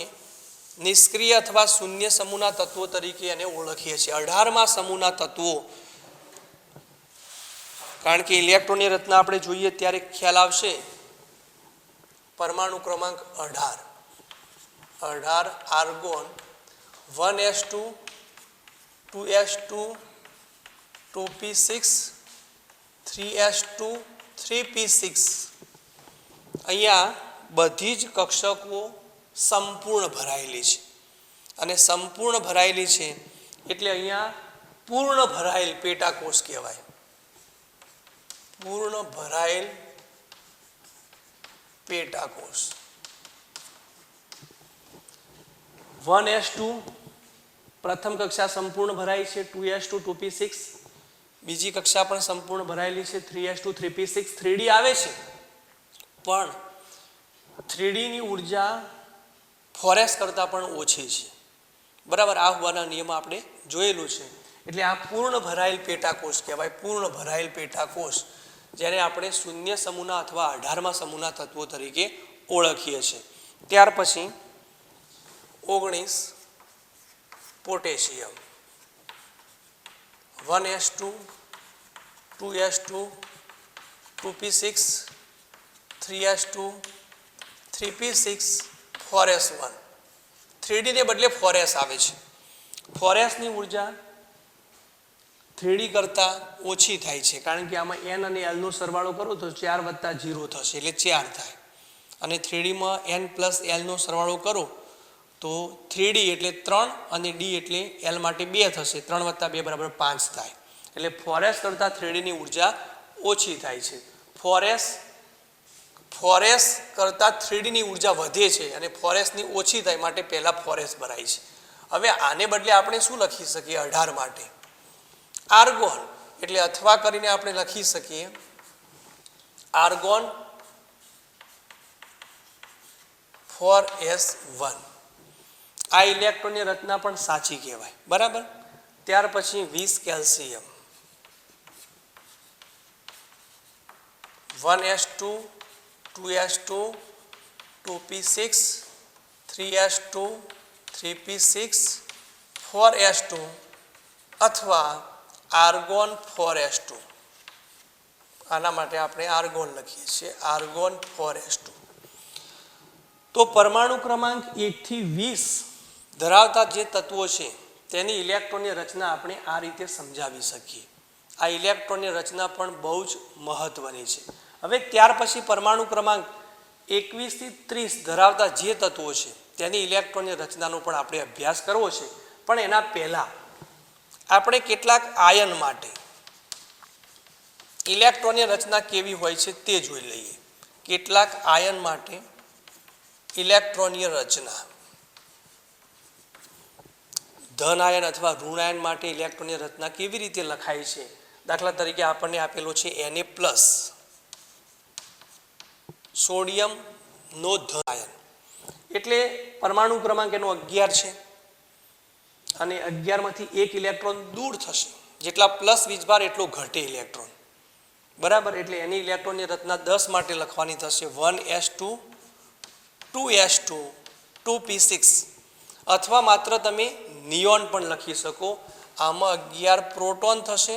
નિષ્ક્રિય અથવા શૂન્ય સમૂહના તત્વો તરીકે એને ઓળખીએ છીએ. 18માં સમૂહના તત્વો, કારણ કે ઇલેક્ટ્રોનની રચના આપણે જોઈએ ત્યારે ખ્યાલ આવશે. પરમાણુ ક્રમાંક 18 argon 1s2 2s2 2p6 3s2 3p6 અહીંયા બધી જ કક્ષકો સંપૂર્ણ ભરાયેલી છે અને સંપૂર્ણ ભરાયેલી છે એટલે અહીંયા પૂર્ણ ભરાયેલ પેટાકોષ કહેવાય. પૂર્ણ ભરાયેલ પેટાકોષ. 1s2 પ્રથમ કક્ષા સંપૂર્ણ ભરાઈ છે. 2s2 2p6 બીજી કક્ષા પણ સંપૂર્ણ ભરાયેલી છે. 3s2 3p6 3d આવે છે પણ 3d ની ઉર્જા 4s કરતાં પણ ઓછી છે. બરાબર, આ હોવાના નિયમ આપણે જોયેલું છે. એટલે આ પૂર્ણ ભરાયેલ પેટાકોષ કહેવાય. પૂર્ણ ભરાયેલ પેટાકોષ જેને આપણે શૂન્ય સમૂહના અથવા 18માં સમૂહના તત્વો તરીકે ઓળખીએ છીએ. ત્યાર પછી 19 potassium 1s2 2s2 2p6 3s2 3p6 4s1 3d ને બદલે 4s આવે છે. 4s ની ઉર્જા 3d કરતાં ઓછી થાય છે કારણ કે આમાં n અને l નો સરવાળો કરો તો 4 + 0 થશે એટલે 4 થાય અને 3d માં n + l નો સરવાળો કરો તો 3d એટલે 3 અને d એટલે l માટે 2 થશે. 3 + 2 = 5 થાય એટલે 4s કરતાં 3d ની ઉર્જા ઓછી થાય છે. 4s કરતાં 3d ની ઉર્જા વધે છે અને 4s ની ઓછી થાય માટે પહેલા 4s ભરાય છે. હવે આને બદલે આપણે શું લખી શકીએ? 18 માટે આર્ગોન એટલે અથવા કરીને આપણે લખી શકીએ આર્ગોન 4s1. આ ઇલેક્ટ્રોનની રચના પણ સાચી કહેવાય. બરાબર. ત્યાર પછી 20 calcium 1s2 2s2 2p6 3s2 3p6 4s2 અથવા આર્ગોન 4s2. આના માટે આપણે આર્ગોન લખીએ છીએ. Argon 4s2. તો પરમાણુ ક્રમાંક 1 થી 20 ધરાવતા જે તત્વો છે તેની ઇલેક્ટ્રોનની રચના આપણે આ રીતે સમજાવી શકીએ. આ ઇલેક્ટ્રોનની રચના પણ બહુ જ મહત્વની છે. હવે ત્યાર પછી પરમાણુ ક્રમાંક 21 થી 30 ધરાવતા જે તત્વો છે તેની ઇલેક્ટ્રોનની રચનાનો પણ આપણે અભ્યાસ કરવો છે. પણ એના પહેલાં આપણે કેટલાક આયન માટે ઇલેક્ટ્રોનની રચના કેવી હોય છે તે જોઈ લઈએ. કેટલાક આયન માટે ઇલેક્ટ્રોનની રચના. ધન આયન અથવા ઋણ આયન માટે ઇલેક્ટ્રોનની રચના કેવી રીતે લખાય છે. દાખલા તરીકે આપણને આપેલો છે Na+, સોડિયમનો ધન આયન, એટલે પરમાણુ ક્રમાંક એનો 11 છે અને 11 માંથી એક ઇલેક્ટ્રોન દૂર થશે. જેટલા પ્લસ વીજભાર એટલો ઘટે ઇલેક્ટ્રોન, બરાબર. એટલે એની ઇલેક્ટ્રોનની રચના 10 માટે લખવાની થશે 1s2 2s2 2p6, અથવા માત્ર તમે નિયોન પણ લખી શકો. આમાં 11 પ્રોટોન થશે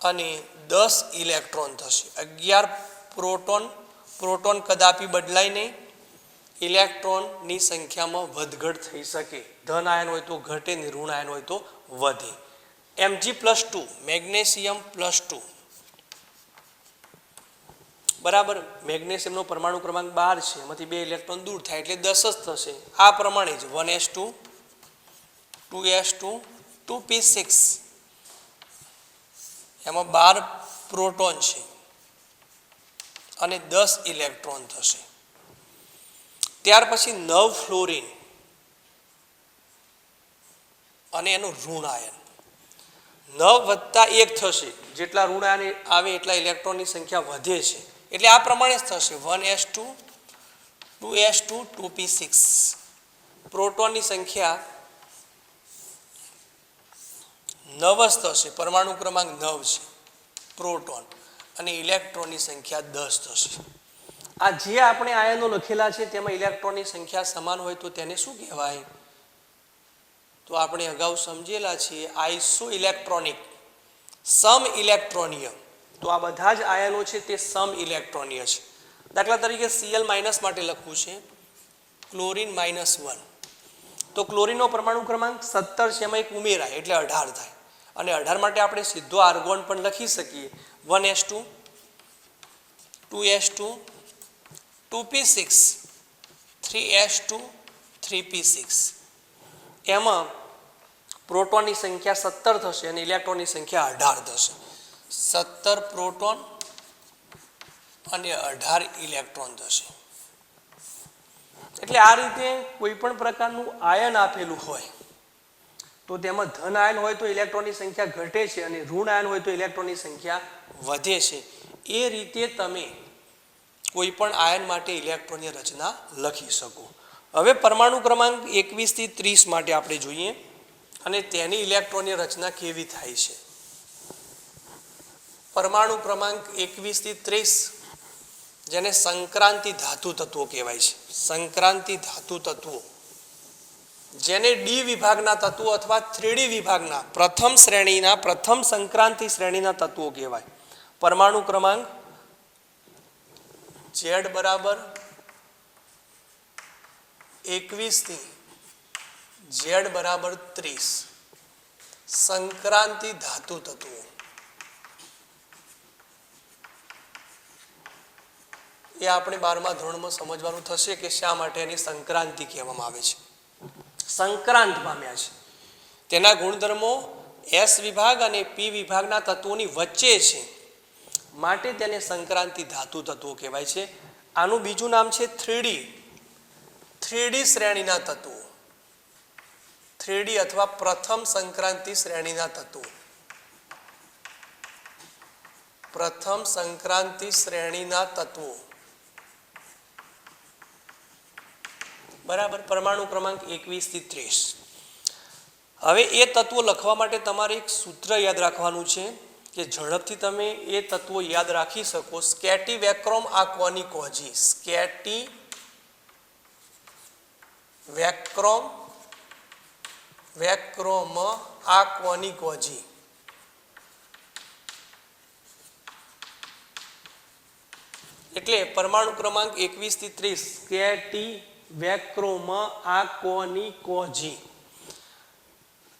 અને 10 ઇલેક્ટ્રોન થશે. 11 પ્રોટોન કદાપી બદલાય નહીં. ઇલેક્ટ્રોનની સંખ્યામાં વધઘટ થઈ શકે. ધન આયન હોય તો ઘટે ને ઋણ આયન હોય તો વધે. Mg+2 મેગ્નેશિયમ +2, બરાબર. મેગ્નેશિયમનો પરમાણુ ક્રમાંક 12 છે, એમાંથી 2 ઇલેક્ટ્રોન દૂર થાય એટલે 10 જ થશે. આ પ્રમાણે જ 1s2 2s2 2p6, એમાં 12 પ્રોટોન છે અને 10 ઇલેક્ટ્રોન થશે. ત્યાર પછી 9 ફ્લોરિન અને એનું ઋણ આયન. 9 + 1 થશે. જેટલા ઋણ આયન આવે એટલા ઇલેક્ટ્રોનની સંખ્યા વધે છે. એટલે આ પ્રમાણે જ થશે 1s2 2s2 2p6. પ્રોટોનની સંખ્યા 9 જ થશે. પરમાણુ ક્રમાંક 9 છે પ્રોટોન, અને ઇલેક્ટ્રોનની સંખ્યા 10 થશે. આ જે આપણે આયનો લખેલા છે તેમાં ઇલેક્ટ્રોનની સંખ્યા સમાન હોય તો તેને શું કહેવાય? તો આપણે અગાઉ સમજેલા છીએ આઇસો ઇલેક્ટ્રોનિક, સમ ઇલેક્ટ્રોનિય. તો આ બધા જ આયનો છે તે સમ ઇલેક્ટ્રોનિય છે. દાખલા તરીકે Cl- માટે લખવું છે ક્લોરીન -1. તો ક્લોરીનનો પરમાણુ ક્રમાંક 17 છે, એમાં એક ઉમેરાય એટલે 18 થાય. અને 18 માટે આપણે સીધો આર્ગોન પણ લખી શકીએ 1s2 2s2 2p6 3s2 3p6. એમાં પ્રોટોનની સંખ્યા 17 થશે અને ઇલેક્ટ્રોનની સંખ્યા 18 થશે. 17 પ્રોટોન અને 18 ઇલેક્ટ્રોન થશે. એટલે આ રીતે કોઈ પણ પ્રકારનું આયન આપેલું હોય તો તેમાં ધન આયન હોય તો ઇલેક્ટ્રોનની સંખ્યા ઘટે છે અને ઋણ આયન હોય તો ઇલેક્ટ્રોનની સંખ્યા વધે છે. એ રીતે તમે કોઈ પણ આયન માટે ઇલેક્ટ્રોનની રચના લખી શકો. હવે પરમાણુ ક્રમાંક 21 થી 30 માટે આપણે જોઈએ અને તેની ઇલેક્ટ્રોનની રચના કેવી થાય છે. પરમાણુ ક્રમાંક 21 થી 30 જેને સંક્રાંતિ ધાતુ તત્વો કહેવાય છે. સંક્રાંતિ ધાતુ તત્વો, જેને ડી વિભાગના તત્વો અથવા 3D વિભાગના પ્રથમ શ્રેણીના પ્રથમ સંક્રાંતિ શ્રેણીના તત્વો કહેવાય. પરમાણુ ક્રમાંક Z બરાબર 21 થી Z બરાબર 30 સંક્રાંતિ ધાતુ તત્વો. એ આપણે 12મા ધોરણમાં સમજવાનું થશે કે શા માટે એની સંક્રાંતિ કહેવામાં આવે છે. સંક્રાંત પામ્યા છે. તેના ગુણધર્મો S વિભાગ અને P વિભાગના તત્વોની વચ્ચે છે, માટે તેને સંક્રાંતિ ધાતુ તત્વો કહેવાય છે. આનું બીજું નામ છે 3D શ્રેણીના તત્વો. 3D અથવા પ્રથમ સંક્રાંતિ શ્રેણીના તત્વો. પ્રથમ સંક્રાંતિ શ્રેણીના તત્વો, બરાબર. પરમાણુ ક્રમાંક 21 થી 30. હવે એ તત્વો લખવા માટે તમારે એક સૂત્ર યાદ રાખવાનું છે કે ઝડપથી તમે એ તત્વો યાદ રાખી શકો. સ્કેટી વેક્રોમ આક્વાની કોજી. સ્કેટી વેક્રોમ આક્વાની કોજી. એટલે પરમાણુ ક્રમાંક 21 થી 30 સ્કેટી વેક્રોમ આક્વાની કોજી.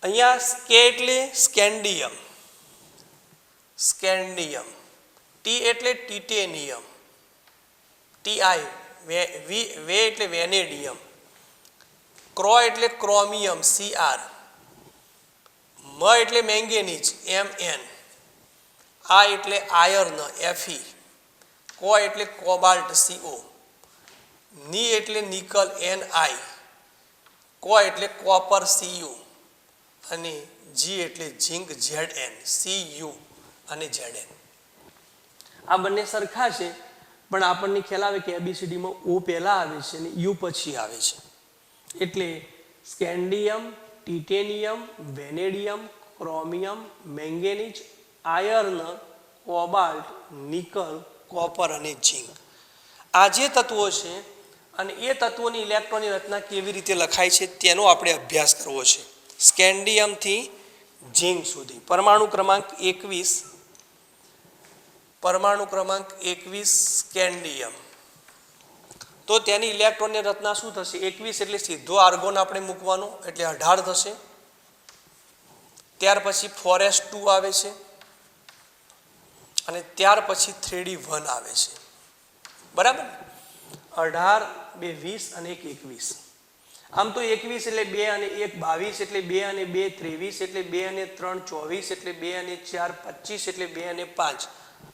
અહીંયા કે એટલે સ્કેન્ડિયમ, સ્કેન્ડિયમ, ટી એટલે ટિટેનિયમ, ટીઆઈ, વે એટલે વેનેડિયમ, ક્રો એટલે ક્રોમિયમ, સીઆર, મ એટલે મેંગેનીઝ, એમએન, આ એટલે આયર્ન, એફઈ, કો એટલે કોબાલ્ટ, સીઓ, ની એટલે નિકલ, એનઆઈ, કો એટલે કોપર, સીયુ, અને જી એટલે ઝિંક, ઝેડએન, સીયુ અને ઝેડએન. આ બંને સરખા છે પણ આપણને ખ્યાલ આવે કે એબીસીડીમાં ઓ પહેલાં આવે છે અને યુ પછી આવે છે. એટલે scandium, titanium, vanadium, chromium, manganese, iron, cobalt, nickel, copper અને ઝિંક આ જે તત્વો છે અને એ તત્વોની ઇલેક્ટ્રોનની રચના કેવી રીતે લખાય છે તેનો આપણે અભ્યાસ કરવો છે. સ્કેન્ડિયમથી ઝિંક સુધી પરમાણુ ક્રમાંક 21, પરમાણુ ક્રમાંક 21 સ્કેન્ડિયમ. તો તેની ઇલેક્ટ્રોનની રચના શું થશે? 21 એટલે સીધો આર્ગોન આપણે મૂકવાનો એટલે 18 થશે. ત્યાર પછી 4s2 આવે છે અને ત્યાર પછી 3d1 આવે છે. બરાબર, 18, 2 20 અને 1 21. આમ તો 21 એટલે 2 અને 1 22 એટલે 2 અને 2 23 એટલે 2 અને 3 24 એટલે 2 અને 4 25 એટલે 2 અને 5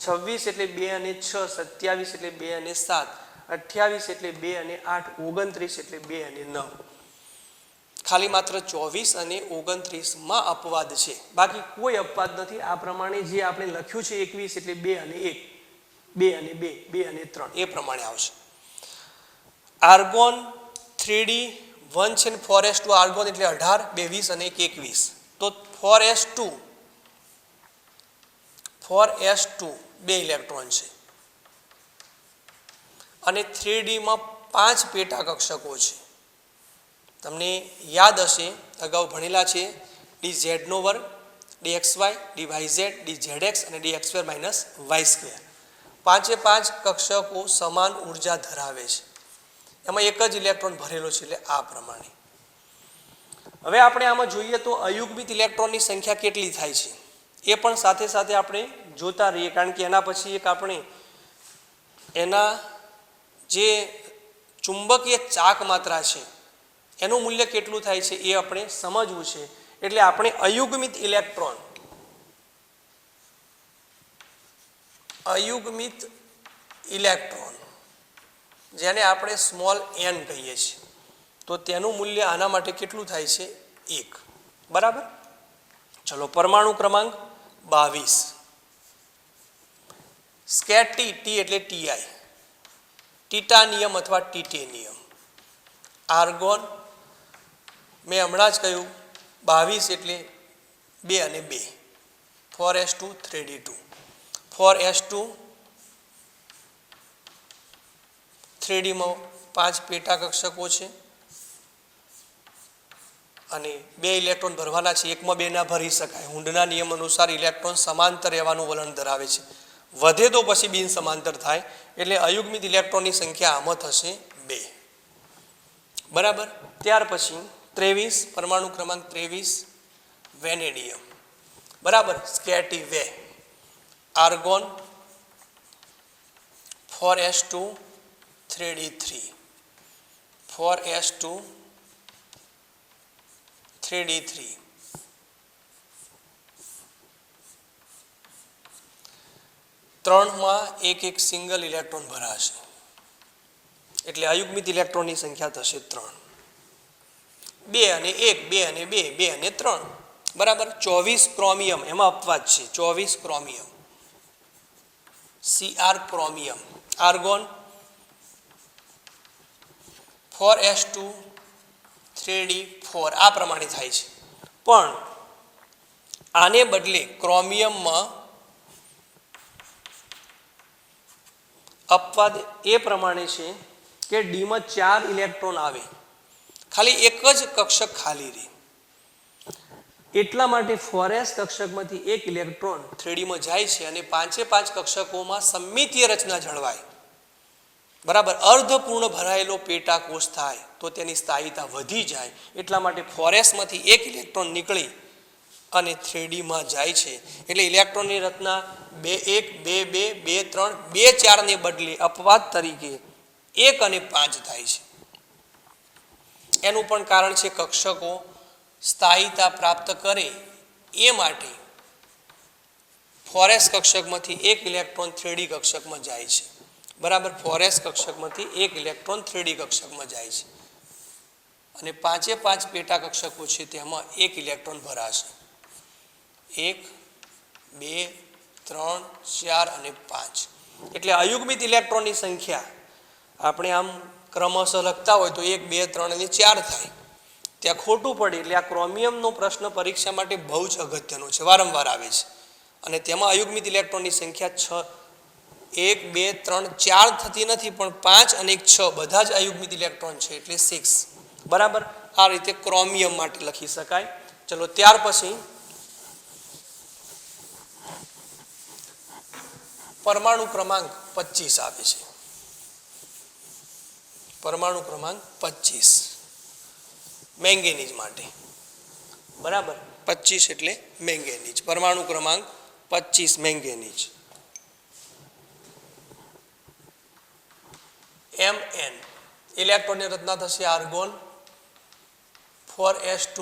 26 એટલે 2 અને 6 27 એટલે 2 અને 7 28 એટલે 2 અને 8 29 એટલે 2 અને 9. ખાલી માત્ર 24 અને 29 માં અપવાદ છે, બાકી કોઈ અપવાદ નથી. આ પ્રમાણે જે આપણે લખ્યું છે 21 એટલે 2 અને 1, 2 અને 2, 2 અને 3 એ પ્રમાણે આવશે. આર્ગોન 3d1 છે ને 4s2 આર્ગોન એટલે 18, 2 20 અને 1 21. તો 4s2 બે ઇલેક્ટ્રોન છે અને 3d માં 5 પેટા કક્ષકો છે. તમને યાદ હશે અગાઉ ભણેલા છે dz નો વર્ગ, dxy, dyz, dzx અને dx2 - y2. પાંચે પાંચ કક્ષકો સમાન ઉર્જા ધરાવે છે. એમાં એક જ ઇલેક્ટ્રોન ભરેલો છે એટલે આ પ્રમાણે. હવે આપણે આમાં જોઈએ તો અયુગ્મિત ઇલેક્ટ્રોનની સંખ્યા કેટલી થાય છે એ પણ સાથે સાથે આપણે જોતા રહીએ, કારણ કે એના પછી એક આપણે એના જે ચુંબકીય ચાક માત્રા છે એનું મૂલ્ય કેટલું થાય છે એ આપણે સમજવું છે. એટલે આપણે અયુગ્મિત ઇલેક્ટ્રોન જેને આપણે સ્મોલ n કહીએ છીએ તો તેનું મૂલ્ય આના માટે કેટલું થાય છે? 1. બરાબર. ચલો, પરમાણુ ક્રમાંક 22 સ્કેટી, ટી એટલે ટીઆઈ, ટિટાનિયમ અથવા ટિટેનિયમ, આર્ગોન મેં હમણાં જ કહ્યું 22 એટલે 2 અને 2, 4s2 3d2, 4s2 3d માં 5 પેટા કક્ષકો છે અને 2 ઇલેક્ટ્રોન ભરવાના છે. એકમાં 2 ના ભરી શકાય. હુન્ડના નિયમ અનુસાર ઇલેક્ટ્રોન સમાંતર રહેવાનું વલણ ધરાવે છે. વધે તો પછી બિન સમાંતર થાય. એટલે અયુગ્મિત ઇલેક્ટ્રોનની સંખ્યા આમાં થશે 2. બરાબર. ત્યાર પછી 23 પરમાણુ ક્રમાંક 23 વેનેડિયમ. બરાબર. સ્કેટી way, argon 4s2 3d3, 4s2 3d3, ત્રણમાં એક સિંગલ ઇલેક્ટ્રોન ભરાશે એટલે અયુગ્મિત ઇલેક્ટ્રોનની સંખ્યા થશે 3. 2 અને 1, 2 અને 2, 2 અને 3. બરાબર. 24 ક્રોમિયમ, એમાં અપવાદ છે. 24 chromium, Cr chromium, argon 4s2 3d4 આ પ્રમાણે થાય છે. પણ આને બદલે ક્રોમિયમમાં અપવાદ એ પ્રમાણે છે કે ડીમાં 4 ઇલેક્ટ્રોન આવે, ખાલી એક જ કક્ષક ખાલી રહે. એટલા માટે 4s કક્ષકમાંથી એક ઇલેક્ટ્રોન 3d માં જાય છે અને પાંચે પાંચ કક્ષકોમાં સમમિતીય રચના જળવાય બરાબર, અર્ધપૂર્ણ ભરાયેલો પેટાકોષ થાય તો તેની સ્થાયીતા વધી જાય, એટલા માટે ફોરેસમાંથી એક ઇલેક્ટ્રોન નીકળી અને 3D માં જાય છે. એટલે ઇલેક્ટ્રોનની રચના 2 1 2 2 2 3 2 4 ને બદલે અપવાદ તરીકે 1 અને 5 થાય છે. એનું પણ કારણ છે કક્ષકો સ્થાયીતા પ્રાપ્ત કરે એ માટે ફોરેસ કક્ષકમાંથી એક ઇલેક્ટ્રોન 3D કક્ષકમાં જાય છે. બરાબર, ફોરેસ કક્ષકમાંથી એક ઇલેક્ટ્રોન 3D કક્ષકમાં જાય છે અને 5 પેટા કક્ષકો છે તેમાં એક ઇલેક્ટ્રોન ભરાશે. 1 2 3 4 અને 5. એટલે અયુગ્મિત ઇલેક્ટ્રોનની સંખ્યા આપણે આમ ક્રમશઃ લખતા હોય તો 1 2 3 અને 4 થાય. ત્યાં ખોટું પડે એટલે આ ક્રોમિયમનો પ્રશ્ન પરીક્ષા માટે બહુ જ અગત્યનો છે, વારંવાર આવે છે. અને તેમાં અયુગ્મિત ઇલેક્ટ્રોનની સંખ્યા 1 2 3 4 થતી નથી, પણ 5 અને 6 બધા જ અયુગ્મિત ઇલેક્ટ્રોન છે એટલે 6. બરાબર, આ રીતે ક્રોમિયમ માટે લખી શકાય. ચલો ત્યાર પછી પરમાણુ ક્રમાંક 25 આવે છે. પરમાણુ ક્રમાંક 25 મેંગેનીઝ માટે. બરાબર, 25 એટલે મેંગેનીઝ. પરમાણુ ક્રમાંક 25 મેંગેનીઝ. Mn ઇલેક્ટ્રોનની રચના થશે આર્ગોન 4s2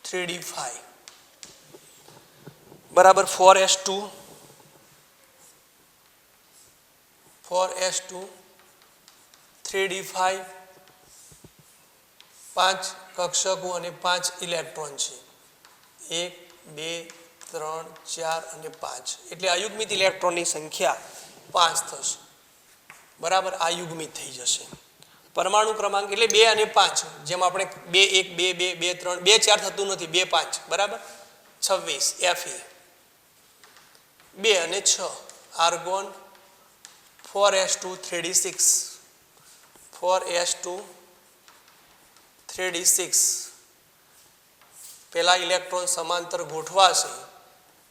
3d5. બરાબર, 4s2 3d5 5 કક્ષકો અને 5 ઇલેક્ટ્રોન છે. 1 2 3 4 અને 5. એટલે અયુગ્મિત ઇલેક્ટ્રોનની સંખ્યા 5 થશે. બરાબર, આ યુગ્મિત થઈ જશે. પરમાણુ ક્રમાંક એટલે 2 અને 5, જેમ આપણે 2 1 2 2 2 3 2 4 થતું નથી, 2 5. બરાબર, 26 Fe. 2 અને 6 argon 4s2 3d6. 4s2 3d6. પહેલા ઇલેક્ટ્રોન સમાંતર ગોઠવાશે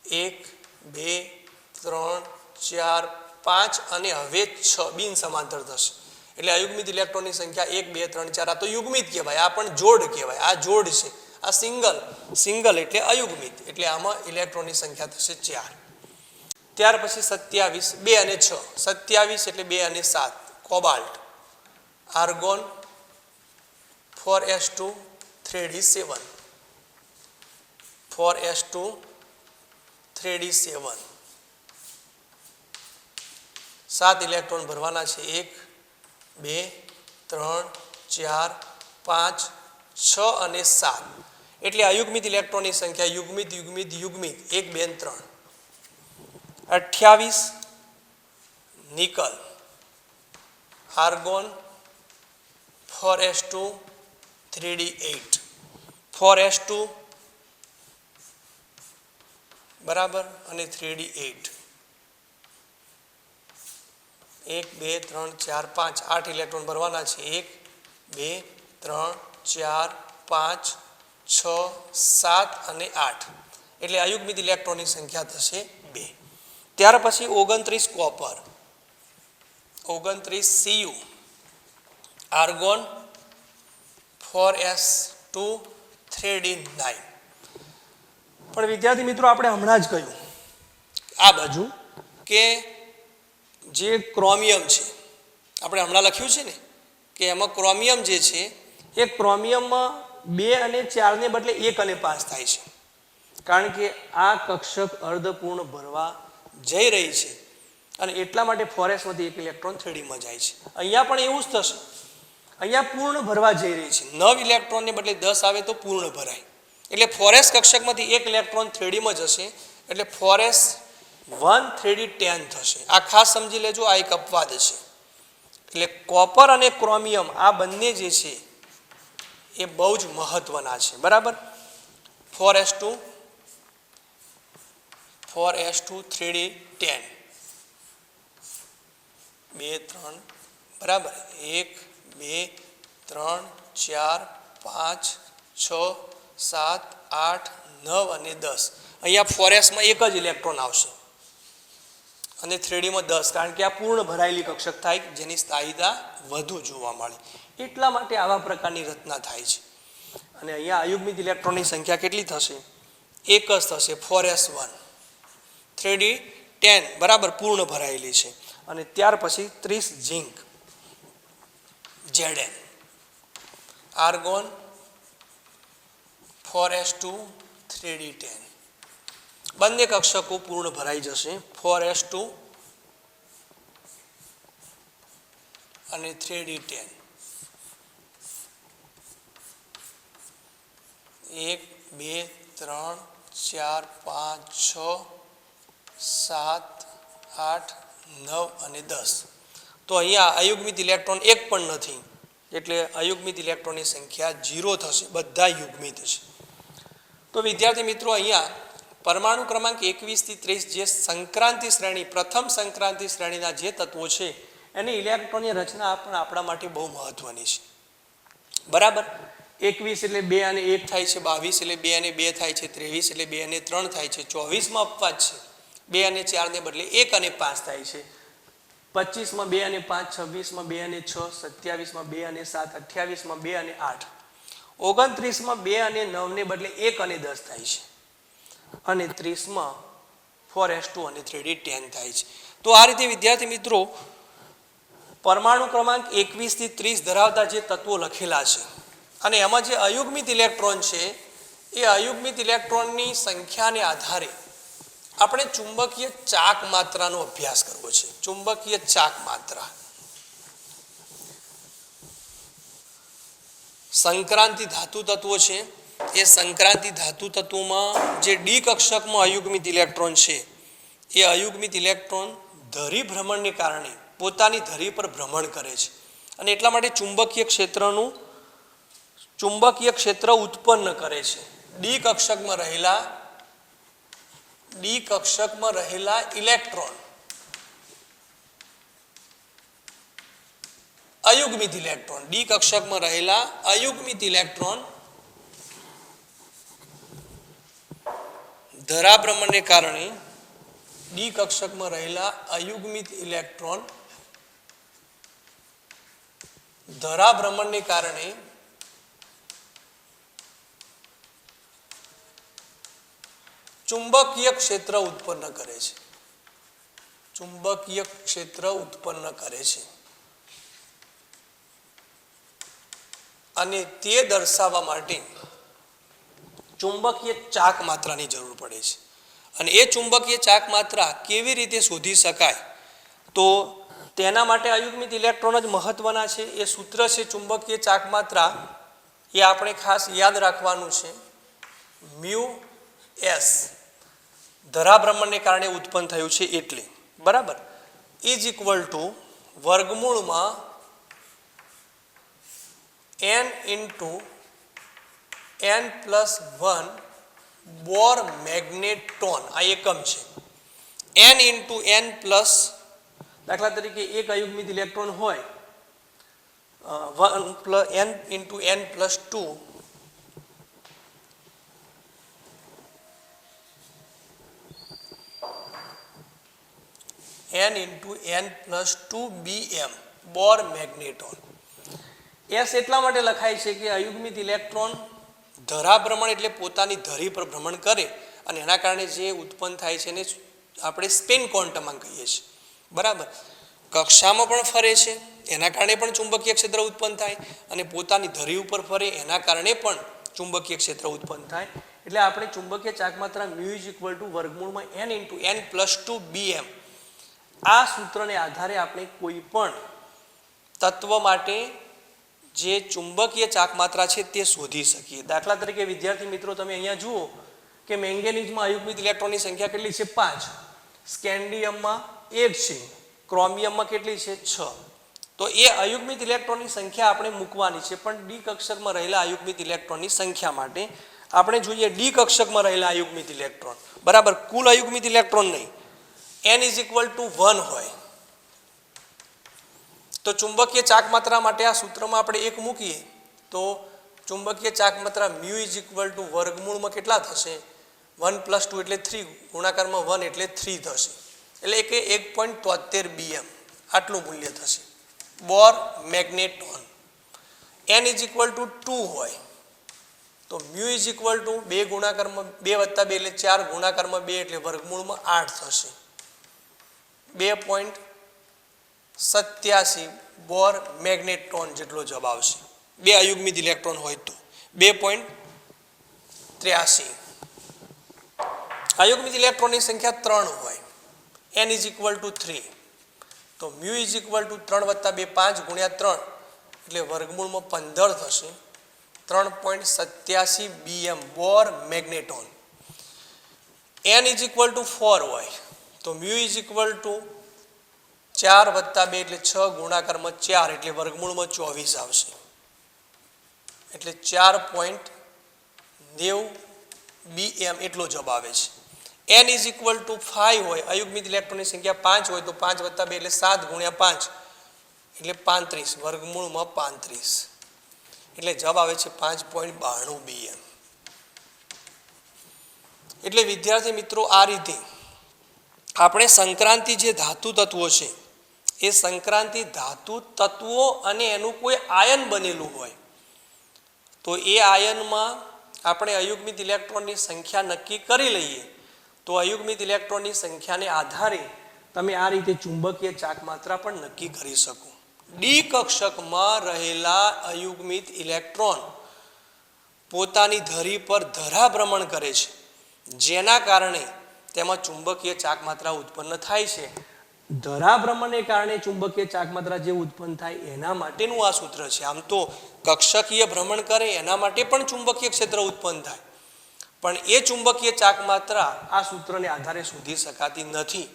1 2 3 4 5 અને હવે 6 બિન સમાંતર થશે. એટલે અયુગ્મિત ઇલેક્ટ્રોનની સંખ્યા 1 2 3 4. આ તો યુગ્મિત કહેવાય, આ પણ જોડ કહેવાય. આ જોડ છે, આ સિંગલ એટલે અયુગ્મિત. એટલે આમાં ઇલેક્ટ્રોનની સંખ્યા થશે 4. ત્યાર પછી 27 2 અને 6. 27 એટલે 2 અને 7 cobalt. Argon 4s2 3d7. 4s2 3d7. 7 electron ભરવાના છે. 1 2 3 4 5 6 અને 7. એટલે અયુગ્મિત ઇલેક્ટ્રોનની સંખ્યા યુગ્મિત 1 2 3. 28 nickel. Argon 4s2 3d8. 4s2 બરાબર અને 3d8. 1 2 3 4 5 8 ઇલેક્ટ્રોન ભરવાના છે. 1 2 3 4 5 6 7 અને 8. એટલે અયુગ્મિત ઇલેક્ટ્રોનની સંખ્યા થશે 2. ત્યાર પછી 29 copper. 29 Cu. Argon 4s2 3d9. પણ વિદ્યાર્થી મિત્રો, આપણે હમણાં જ કહ્યું આ બાજુ કે જે ક્રોમિયમ છે, આપણે હમણાં લખ્યું છે ને કે એમાં ક્રોમિયમ જે છે એ ક્રોમિયમમાં 2 અને 4 ને બદલે 1 અને 5 થાય છે, કારણ કે આ કક્ષક અર્ધપૂર્ણ ભરવા જઈ રહી છે અને એટલા માટે ફોરેસમાંથી એક ઇલેક્ટ્રોન 3D માં જાય છે. અહીંયા પણ એવું જ થશે. અહીંયા પૂર્ણ ભરવા જઈ રહી છે. 9 ઇલેક્ટ્રોનને બદલે 10 આવે તો પૂર્ણ ભરાય. એટલે ફોરેસ કક્ષકમાંથી એક ઇલેક્ટ્રોન 3D માં જશે એટલે ફોરેસ 1 3d10 થશે. આ ખાસ સમજી લેજો, આ એક અપવાદ છે. એટલે કોપર અને ક્રોમિયમ આ બંને જે છે એ બહુ જ મહત્વના છે. બરાબર, 4s2 3d10. 2 3 બરાબર, 1 2 3 4 5 6 7 8 9 અને 10. અહીંયા ફોરેસમાં એક જ ઇલેક્ટ્રોન આવશે. અને 3D માં 10, કારણ કે આ પૂર્ણ ભરાયેલી કક્ષક થાય જેની સ્થાયીતા વધુ જોવા મળે, એટલા માટે આવા પ્રકારની રચના થાય છે. અને અહીંયા અયુગ્મિત ઇલેક્ટ્રોનની સંખ્યા કેટલી થશે? 1 જ થશે, 4s1. 3D 10 બરાબર પૂર્ણ ભરાયેલી છે. અને ત્યાર પછી 30 zinc Zn, argon 4s2 3d10. બંને કક્ષકો પૂર્ણ ભરાઈ જશે, 4s2 અને 3d10. 1 2 3 4 5 6 7 8 9 અને 10. તો અહીંયા અયુગ્મિત ઇલેક્ટ્રોન એક પણ નથી, એટલે અયુગ્મિત ઇલેક્ટ્રોનની સંખ્યા 0 થશે, બધા યુગ્મિત છે. તો વિદ્યાર્થી મિત્રો, અહીંયા પરમાણુ ક્રમાંક 21 થી 30 જે સંક્રાંતિ શ્રેણી, પ્રથમ સંક્રાંતિ શ્રેણીના જે તત્વો છે એની ઇલેક્ટ્રોનની રચના પણ આપણા માટે બહુ મહત્વની છે. બરાબર, 21 એટલે 2 અને 1 થાય છે, 22 એટલે 2 અને 2 થાય છે, 23 એટલે 2 અને 3 થાય છે, 24 અપવાદ છે, 2 અને 4 ને બદલે 1 અને 5 થાય છે, 25 2 અને 5, 26 2 અને 6, 27 2 અને 7, 28 2 અને 8, 29 2 અને 9 ને બદલે 1 અને 10 થાય છે, અને 30 4s2 અને 3d10 થાય છે. તો આ રીતે વિદ્યાર્થી મિત્રો, પરમાણુ ક્રમાંક 21 થી 30 ધરાવતા જે તત્વો લખેલા છે, અને એમાં જે અયુગ્મિત ઇલેક્ટ્રોન છે એ અયુગ્મિત ઇલેક્ટ્રોનની સંખ્યાને આધારે આપણે ચુંબકીય ચાક માત્રાનો અભ્યાસ કરવો છે. ચુંબકીય ચાક માત્રા, સંક્રાંતિ ધાતુ તત્વો છે, એ સંક્રાંતિ ધાતુ તત્વોમાં જે ડી કક્ષકમાં અયુગ્મિત ઇલેક્ટ્રોન છે એ અયુગ્મિત ઇલેક્ટ્રોન ધરી ભ્રમણને કારણે પોતાની ધરી પર ભ્રમણ કરે છે, અને એટલા માટે ચુંબકીય ક્ષેત્ર ઉત્પન્ન કરે છે. ડી કક્ષકમાં રહેલા ઇલેક્ટ્રોન, અયુગ્મિત ઇલેક્ટ્રોન, ડી કક્ષકમાં રહેલા અયુગ્મિત ઇલેક્ટ્રોન ધરાભ્રમણને કારણે, ડી કક્ષકમાં રહેલા અયુગ્મિત ઇલેક્ટ્રોન ધરાભ્રમણને કારણે ચુંબકીય ક્ષેત્ર ઉત્પન્ન કરે છે. ચુંબકીય ક્ષેત્ર ઉત્પન્ન કરે છે, અને તે દર્શાવવા માટે ચુંબકીય ચાક માત્રાની જરૂર પડે છે. અને એ ચુંબકીય ચાક માત્રા કેવી રીતે શોધી શકાય? તો તેના માટે અયુગ્મિત ઇલેક્ટ્રોન જ મહત્વના છે. એ સૂત્ર છે ચુંબકીય ચાક માત્રા, એ આપણે ખાસ યાદ રાખવાનું છે. મ્યુ એસ ધરાભ્રમણને કારણે ઉત્પન્ન થયું છે એટલે, બરાબર, ઇઝ ઇક્વલ ટુ વર્ગમૂળમાં n ઇન્ટુ n+1 બોર મેગ્નેટોન, આ એકમ છે. n ઇન્ટુ n પ્લસ, દાખલા તરીકે એક અયુગ્મિત ઇલેક્ટ્રોન હોય, n into n+2 n into n+2 bm બોર મેગ્નેટોન. એસ એટલા માટે લખાય છે કે અયુગ્મિત ઇલેક્ટ્રોન ધરાભ્રમણ એટલે પોતાની ધરી પર ભ્રમણ કરે, અને એના કારણે જે ઉત્પન્ન થાય છે એને આપણે સ્પિન ક્વોન્ટમ કહીએ છીએ. બરાબર, કક્ષામાં પણ ફરે છે એના કારણે પણ ચુંબકીય ક્ષેત્ર ઉત્પન્ન થાય, અને પોતાની ધરી ઉપર ફરે એના કારણે પણ ચુંબકીય ક્ષેત્ર ઉત્પન્ન થાય. એટલે આપણે ચુંબકીય ચાક માત્રા મ્યુ ઇઝ ઇક્વલ ટુ વર્ગમૂળમાં n ઇન્ટુ n+2 bm, આ સૂત્રને આધારે આપણે કોઈ પણ તત્વ માટે જે ચુંબકીય ચાક માત્રા છે તે શોધી શકીએ. દાખલા તરીકે વિદ્યાર્થી મિત્રો, તમે અહીંયા જુઓ કે મેંગેનીઝમાં અયુગ્મિત ઇલેક્ટ્રોનની સંખ્યા કેટલી છે? 5. સ્કેન્ડિયમમાં 1 છે, ક્રોમિયમમાં કેટલી છે? 6. તો એ અયુગ્મિત ઇલેક્ટ્રોનની સંખ્યા આપણે મૂકવાની છે, પણ ડી કક્ષકમાં રહેલા અયુગ્મિત ઇલેક્ટ્રોનની સંખ્યા માટે આપણે જોઈએ ડી કક્ષકમાં રહેલા અયુગ્મિત ઇલેક્ટ્રોન, બરાબર, કુલ અયુગ્મિત ઇલેક્ટ્રોન નહીં, n ઇઝ ઇક્વલ ટુ 1 હોય તો ચુંબકીય ચાક માત્રા માટે આ સૂત્રમાં આપણે 1 મૂકીએ તો ચુંબકીય ચાક માત્રા મ્યુ ઇઝ ઇક્વલ ટુ વર્ગમૂળમાં કેટલા થશે? 1+2 એટલે 3, ગુણાકારમાં 1 એટલે 3 થશે. એટલે કે 1.73 BM આટલું મૂલ્ય થશે બોર મેગ્નેટોન. n = 2 હોય તો મ્યુ = 2 ગુણાકારમાં 2 + 2 એટલે 4 ગુણાકારમાં 2 એટલે વર્ગમૂળમાં 8 થશે. 2.87 બોર મેગ્નેટોન જેટલો જવાબ આવશે. 2 અયુગ્મિત ઇલેક્ટ્રોન હોય તો 2.83. અયુગ્મિત ઇલેક્ટ્રોનની સંખ્યા 3 હોય n = 3 તો મ્યુ = 3 + 2 5 × 3 એટલે વર્ગમૂળમાં 15 થશે. 3.87 BM બોર મેગ્નેટોન. n = 4 હોય તો મ્યુ = 4 + 2 એટલે 6 ગુણાકારમાં 4 એટલે વર્ગમૂળમાં 24 આવશે. એટલે 4.90 BM એટલો જવાબ આવે છે. n = 5 હોય અયુગ્મિત ઇલેક્ટ્રોનની સંખ્યા 5 હોય તો 5 + 2 એટલે 7 × 5 એટલે 35 વર્ગમૂળમાં 35 એટલે જવાબ આવે છે 5.92 BM. એટલે વિદ્યાર્થી મિત્રો આ રીતે આપણે સંક્રાંતિ જે ધાતુ તત્વો છે એ સંક્રાંતિ ધાતુ તત્વો અને એનું કોઈ આયન બનેલું હોય તો એ આયનમાં આપણે અયુગ્મિત ઇલેક્ટ્રોનની સંખ્યા નક્કી કરી લઈએ તો અયુગ્મિત ઇલેક્ટ્રોનની સંખ્યાને આધારે તમે આ રીતે ચુંબકીય ચાક માત્રા પણ નક્કી કરી શકો. ડી કક્ષકમાં રહેલા અયુગ્મિત ઇલેક્ટ્રોન પોતાની ધરી પર ધરાભ્રમણ કરે છે જેના કારણે તેમાં ચુંબકીય ચાક માત્રા ઉત્પન્ન થાય છે. ધરાભ્રમણને કારણે ચુંબકીય ચાક માત્રા જે ઉત્પન્ન થાય એના માટેનું આ સૂત્ર છે. આમ તો કક્ષકીય ભ્રમણ કરે એના માટે પણ ચુંબકીય ક્ષેત્ર ઉત્પન્ન થાય પણ એ ચુંબકીય ચાક માત્રા આ સૂત્રને આધારે શોધી શકાતી નથી.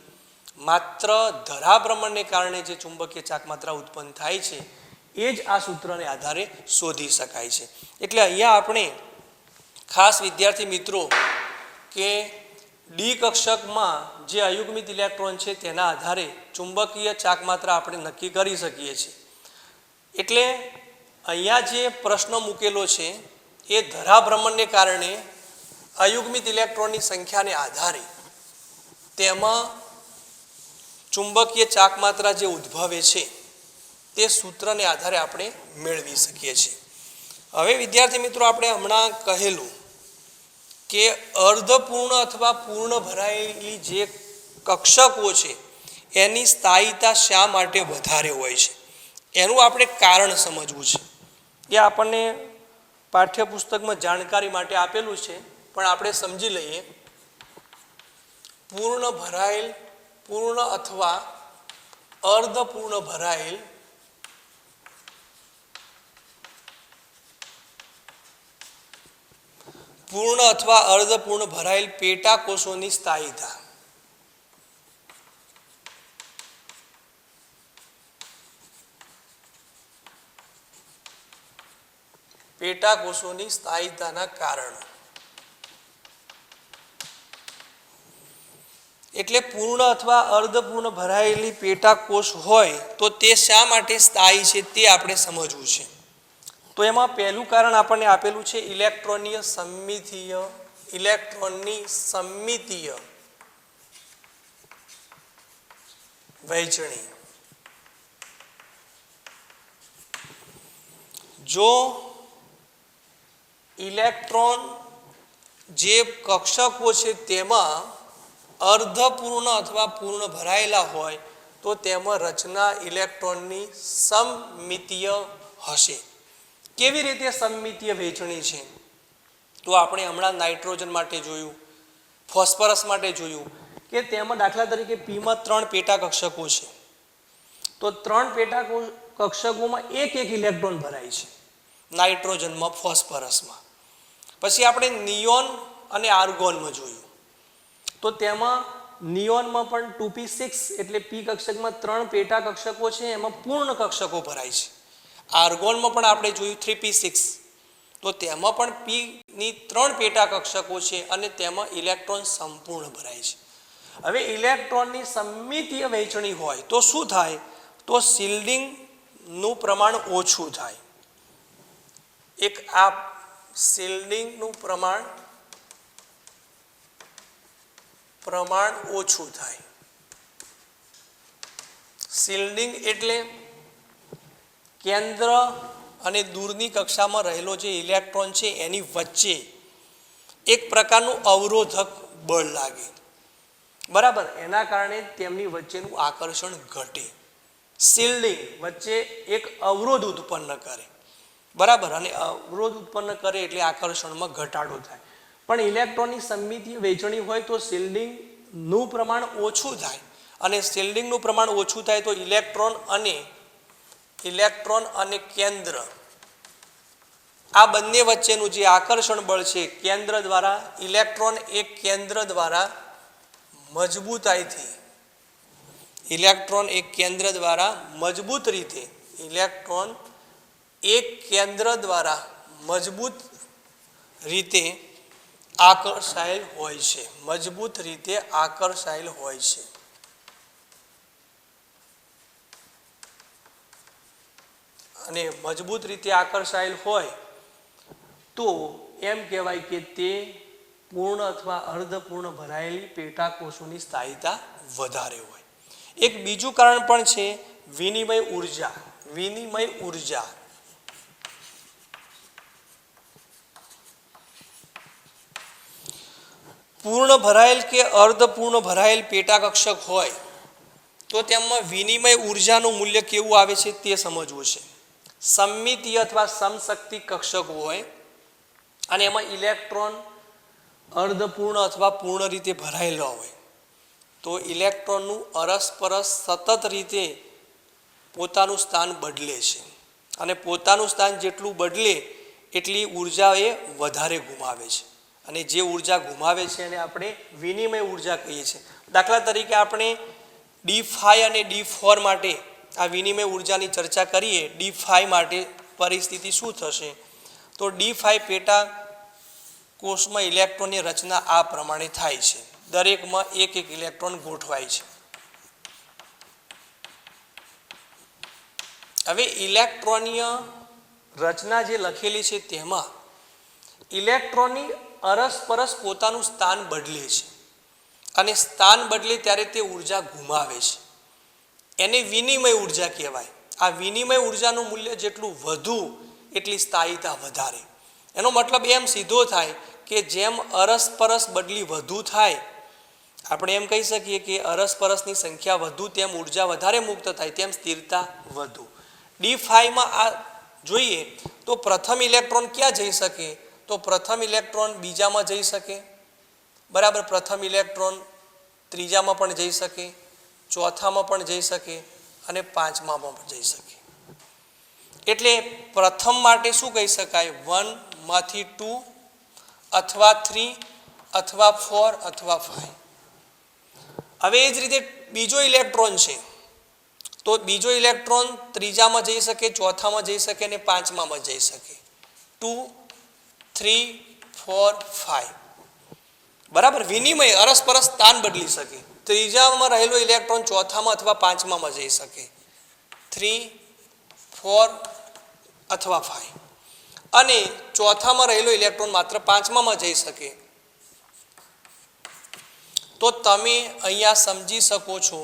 માત્ર ધરાભ્રમણને કારણે જે ચુંબકીય ચાક માત્રા ઉત્પન્ન થાય છે એ જ આ સૂત્રને આધારે શોધી શકાય છે. એટલે અહીંયા આપણે ખાસ વિદ્યાર્થી મિત્રો કે ડી કક્ષકમાં જે અયુગ્મિત ઇલેક્ટ્રોન છે તેના આધારે ચુંબકીય ચાક માત્રા આપણે નક્કી કરી શકીએ છીએ. એટલે અહીંયા જે પ્રશ્ન મૂકેલો છે એ ધરાભ્રમણને કારણે અયુગ્મિત ઇલેક્ટ્રોનની સંખ્યાને આધારે તેમાં ચુંબકીય ચાક માત્રા જે ઉદ્ભવે છે તે સૂત્રને આધારે આપણે મેળવી શકીએ છીએ. હવે વિદ્યાર્થી મિત્રો આપણે હમણાં કહેલું કે અર્ધપૂર્ણ અથવા પૂર્ણ ભરાયેલી જે કક્ષકો છે એની સ્થાયીતા શા માટે વધારે હોય છે એનું આપણે કારણ સમજવું છે. એ આપણને પાઠ્યપુસ્તકમાં જાણકારી માટે આપેલું છે પણ આપણે સમજી લઈએ. પૂર્ણ ભરાયેલ પૂર્ણ અથવા અર્ધપૂર્ણ ભરાયેલ પૂર્ણ અથવા અર્ધપૂર્ણ ભરાયેલ પેટા કોષોની સ્થાયીતા. પેટા કોષોની સ્થાયીતાના કારણો. એટલે પૂર્ણ અથવા અર્ધપૂર્ણ ભરાયેલી પેટા કોષ હોય તો તે શા માટે સ્થાયી છે તે આપણે સમજવું છે. તો એમાં પહેલું કારણ આપણને આપેલું છે ઇલેક્ટ્રોનની સમમિતીય વહેંચણી. જો ઇલેક્ટ્રોન જે કક્ષકો છે તેમાં અર્ધપૂર્ણ અથવા પૂર્ણ ભરાયેલા હોય તો તેમાં રચના ઇલેક્ટ્રોનની સમમિતીય હશે. કેવી રીતે સમમિતીય વહેંચણી છે તો આપણે હમણાં નાઇટ્રોજન માટે જોયું, ફોસ્ફરસ માટે જોયું કે તેમાં દાખલા તરીકે પીમાં 3 પેટા કક્ષકો છે તો 3 પેટા કક્ષકોમાં એક ઇલેક્ટ્રોન ભરાય છે નાઇટ્રોજનમાં, ફોસ્ફરસમાં. પછી આપણે નિયોન અને આર્ગોનમાં જોયું તો તેમાં નિયોનમાં પણ 2p6 એટલે પી કક્ષકમાં 3 પેટા કક્ષકો છે એમાં પૂર્ણ કક્ષકો ભરાય છે. આર્ગોનમાં પણ આપણે જોયું 3p6 તો તેમાં પણ પીની 3 પેટા કક્ષકો છે અને તેમાં ઇલેક્ટ્રોન સંપૂર્ણ ભરાય છે. હવે ઇલેક્ટ્રોનની સમમિતીય વહેંચણી હોય તો શું થાય તો શિલ્ડિંગનું પ્રમાણ ઓછું થાય. એક આ શિલ્ડિંગનું પ્રમાણ ઓછું થાય. શિલ્ડિંગ એટલે કેન્દ્ર અને દૂરની કક્ષામાં રહેલો જે ઇલેક્ટ્રોન છે એની વચ્ચે એક પ્રકારનું અવરોધક બળ લાગે, બરાબર, એના કારણે તેમની વચ્ચેનું આકર્ષણ ઘટે. શિલ્ડિંગ વચ્ચે એક અવરોધ ઉત્પન્ન કરે, બરાબર, અને અવરોધ ઉત્પન્ન કરે એટલે આકર્ષણમાં ઘટાડો થાય. પણ ઇલેક્ટ્રોનની સમમિતીય વહેંચણી હોય તો શિલ્ડિંગનું પ્રમાણ ઓછું થાય, અને શિલ્ડિંગનું પ્રમાણ ઓછું થાય તો ઇલેક્ટ્રોન અને કેન્દ્ર આ બંને વચ્ચેનું જે આકર્ષણ બળ છે કેન્દ્ર દ્વારા, ઇલેક્ટ્રોન એક કેન્દ્ર દ્વારા મજબૂતાઈથી, ઇલેક્ટ્રોન એક કેન્દ્ર દ્વારા મજબૂત રીતે, ઇલેક્ટ્રોન એક કેન્દ્ર દ્વારા મજબૂત રીતે આકર્ષાયેલ હોય છે, મજબૂત રીતે આકર્ષાયેલ હોય છે. અને મજબૂત રીતે આકર્ષાયેલ હોય તો એમ કહેવાય કે તે પૂર્ણ અથવા અર્ધપૂર્ણ ભરાયેલી પેટાકોષોની સ્થાયીતા વધારે હોય. એક બીજું કારણ પણ છે વિનિમય ઉર્જા. વિનિમય ઉર્જા પૂર્ણ ભરાયેલ કે અર્ધપૂર્ણ ભરાયેલ પેટાકક્ષક હોય તો તેમાં વિનિમય ઉર્જાનું મૂલ્ય કેવું આવે છે તે સમજવું છે. સમમિતીય અથવા સમશક્તિ કક્ષક હોય અને એમાં ઇલેક્ટ્રોન અર્ધપૂર્ણ અથવા પૂર્ણ રીતે ભરાયેલા હોય તો ઇલેક્ટ્રોનનું અરસપરસ સતત રીતે પોતાનું સ્થાન બદલે છે, અને પોતાનું સ્થાન જેટલું બદલે એટલી ઉર્જા એ વધારે ગુમાવે છે, અને જે ઉર્જા ગુમાવે છે એને આપણે વિનિમય ઉર્જા કહીએ છીએ. દાખલા તરીકે આપણે D5 અને D4 માટે આ વિનિમય ઉર્જાની ચર્ચા કરીએ. D5 માટે પરિસ્થિતિ શું થશે તો D5 પેટા કોષમાં ઇલેક્ટ્રોનની રચના આ પ્રમાણે થાય છે. દરેકમાં એક એક ઇલેક્ટ્રોન ગોઠવાય છે. હવે ઇલેક્ટ્રોનીય રચના જે લખેલી છે તેમાં ઇલેક્ટ્રોનની અરસપરસ પોતાનું સ્થાન બદલે છે, અને સ્થાન બદલે ત્યારે તે ઉર્જા ગુમાવે છે. એને વિનિમય ઉર્જા કહેવાય. આ વિનિમય ઉર્જાનું મૂલ્ય જેટલું વધુ એટલી સ્થાયીતા વધારે. એનો મતલબ એમ સીધો થાય કે જેમ અરસપરસ બદલી વધુ થાય, આપણે એમ કહી શકીએ કે અરસપરસની સંખ્યા વધુ તેમ ઉર્જા વધારે મુક્ત થાય, તેમ સ્થિરતા વધુ. D5માં આ જોઈએ તો પ્રથમ ઇલેક્ટ્રોન ક્યાં જઈ શકે તો પ્રથમ ઇલેક્ટ્રોન બીજામાં જઈ શકે, બરાબર, પ્રથમ ઇલેક્ટ્રોન ત્રીજામાં પણ જઈ શકે, ચોથામાં પણ જઈ શકે, અને પાંચમામાં પણ જઈ શકે. એટલે પ્રથમ માટે શું કહી શકાય 1 માંથી 2 અથવા 3 અથવા 4 અથવા 5. હવે એ જ રીતે બીજો ઇલેક્ટ્રોન છે તો બીજો ઇલેક્ટ્રોન ત્રીજામાં જઈ શકે, ચોથામાં જઈ શકે અને પાંચમામાં જઈ શકે. 2 3 4 5, બરાબર, વિનિમય અરસપરસ સ્થાન બદલી શકે. ત્રીજામાં રહેલો ઇલેક્ટ્રોન ચોથામાં અથવા પાંચમામાં જઈ શકે, 3 4 અથવા 5, અને ચોથામાં રહેલો ઇલેક્ટ્રોન માત્ર પાંચમામાં જઈ શકે. તો તમે અહીંયા સમજી શકો છો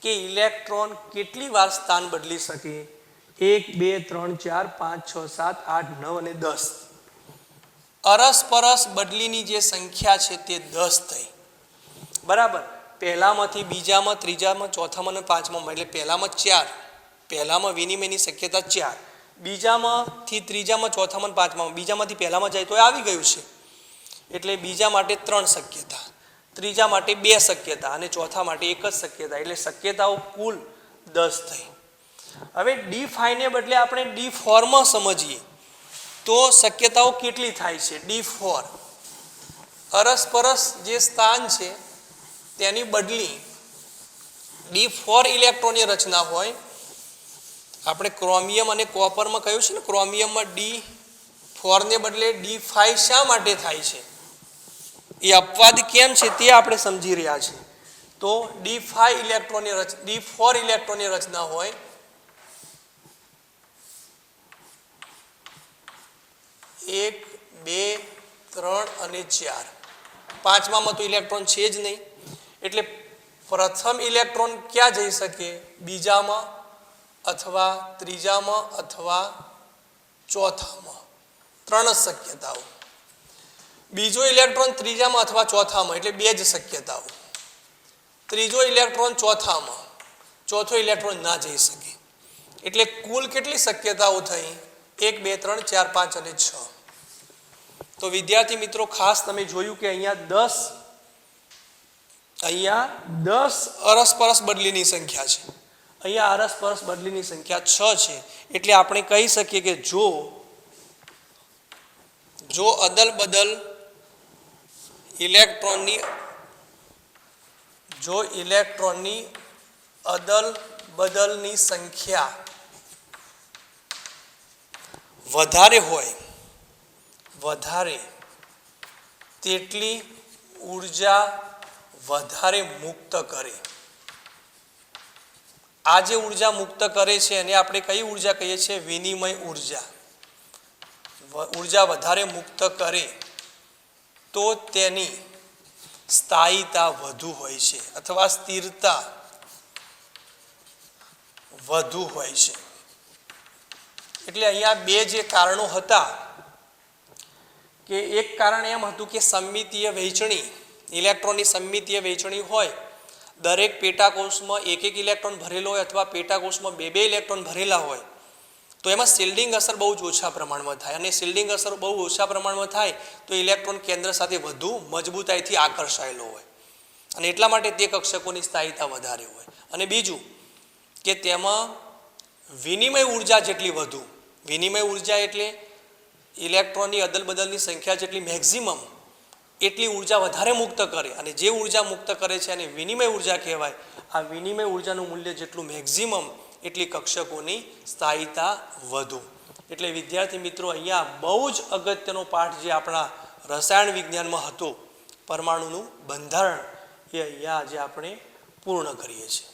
કે ઇલેક્ટ્રોન કેટલી વાર સ્થાન બદલી શકે. 1 2 3 4 5 6 7 8 9 અને 10. અરસપરસ બદલીની જે સંખ્યા છે તે 10 થઈ, બરાબર. પહેલામાંથી બીજામાં, ત્રીજામાં, ચોથામાં અને પાંચમામાં, એટલે પહેલામાં 4, પહેલામાં વિનિમયની શક્યતા 4, બીજામાંથી ત્રીજામાં, ચોથામાં, પાંચમામાં, બીજામાંથી પહેલામાં જાય તો આવી ગયું છે, એટલે બીજા માટે 3 શક્યતા, ત્રીજા માટે 2 શક્યતા અને ચોથા માટે 1 જ શક્યતા, એટલે શક્યતાઓ કુલ 10 થઈ. હવે D5 ને બદલે આપણે D4માં સમજીએ તો શક્યતાઓ કેટલી થાય છે. D4 અરસપરસ જે સ્થાન છે તેની બદલી D4 ઇલેક્ટ્રોનની રચના હોય. આપણે ક્રોમિયમ અને કોપરમાં કહ્યું છે ને, ક્રોમિયમમાં D4 ને બદલે D5 શા માટે થાય છે, એ અપવાદ કેમ છે તે આપણે સમજી રહ્યા છીએ. તો D4 ઇલેક્ટ્રોનની રચના હોય. એક, 2, 3 અને 4, પાંચમામાં તો ઇલેક્ટ્રોન છે જ નહીં, એટલે પ્રથમ ઇલેક્ટ્રોન ક્યાં જઈ શકે? બીજામાં અથવા ત્રીજામાં અથવા ચોથામાં. 3 જ શક્યતાઓ. બીજો ઇલેક્ટ્રોન ત્રીજામાં અથવા ચોથામાં એટલે 2 જ શક્યતાઓ. ત્રીજો ઇલેક્ટ્રોન ચોથામાં, ચોથો ઇલેક્ટ્રોન ના જઈ શકે. એટલે કુલ કેટલી શક્યતાઓ થઈ? 1 2 3 4 5 અને 6. તો વિદ્યાર્થી મિત્રો ખાસ તમે જોયું કે અહીંયા 10 અરસપરસ બદલીની સંખ્યા છે. અહીંયા અરસપરસ બદલીની સંખ્યા 6 છે. એટલે આપણે કહી શકીએ કે જો અદલ બદલ ઇલેક્ટ્રોનની અદલ બદલની સંખ્યા વધારે હોય, તેટલી ઉર્જા વધારે મુક્ત કરે. આ જે ઉર્જા મુક્ત કરે છે એને આપણે કઈ ઉર્જા કહીએ છીએ? વિનિમય ઉર્જા. ઉર્જા વધારે મુક્ત કરે તો તેની સ્થાયીતા વધુ હોય છે અથવા સ્થિરતા વધુ હોય છે. એટલે અહીંયા 2 જે કારણો હતા કે એક કારણ એમ હતું કે સમમિતીય વહેંચણી, ઇલેક્ટ્રોનની સમમિતીય વહેંચણી હોય, દરેક પેટાકોષમાં 1 ઇલેક્ટ્રોન ભરેલો હોય અથવા પેટાકોષમાં 2 ઇલેક્ટ્રોન ભરેલા હોય તો એમાં શિલ્ડિંગ અસર બહુ જ ઓછા પ્રમાણમાં થાય. અને શિલ્ડિંગ અસર બહુ ઓછા પ્રમાણમાં થાય તો ઇલેક્ટ્રોન કેન્દ્ર સાથે વધુ મજબૂતાઈથી આકર્ષાયેલો હોય અને એટલા માટે તે કક્ષકોની સ્થાયીતા વધારે હોય. અને બીજું કે તેમાં વિનિમય ઉર્જા જેટલી વધુ, વિનિમય ઉર્જા એટલે ઇલેક્ટ્રોનની અદલ બદલની સંખ્યા જેટલી મેક્સિમમ એટલી ઉર્જા વધારે મુક્ત કરે. અને જે ઉર્જા મુક્ત કરે છે એને વિનિમય ઉર્જા કહેવાય. આ વિનિમય ઉર્જાનું મૂલ્ય જેટલું મેક્સિમમ એટલી કક્ષકોની સ્થાયીતા વધુ. એટલે વિદ્યાર્થી મિત્રો અહીંયા બહુ જ અગત્યનો પાઠ જે આપણા રસાયણ વિજ્ઞાનમાં હતો, પરમાણુનું બંધારણ, એ અહીંયા આજે આપણે પૂર્ણ કરીએ છીએ.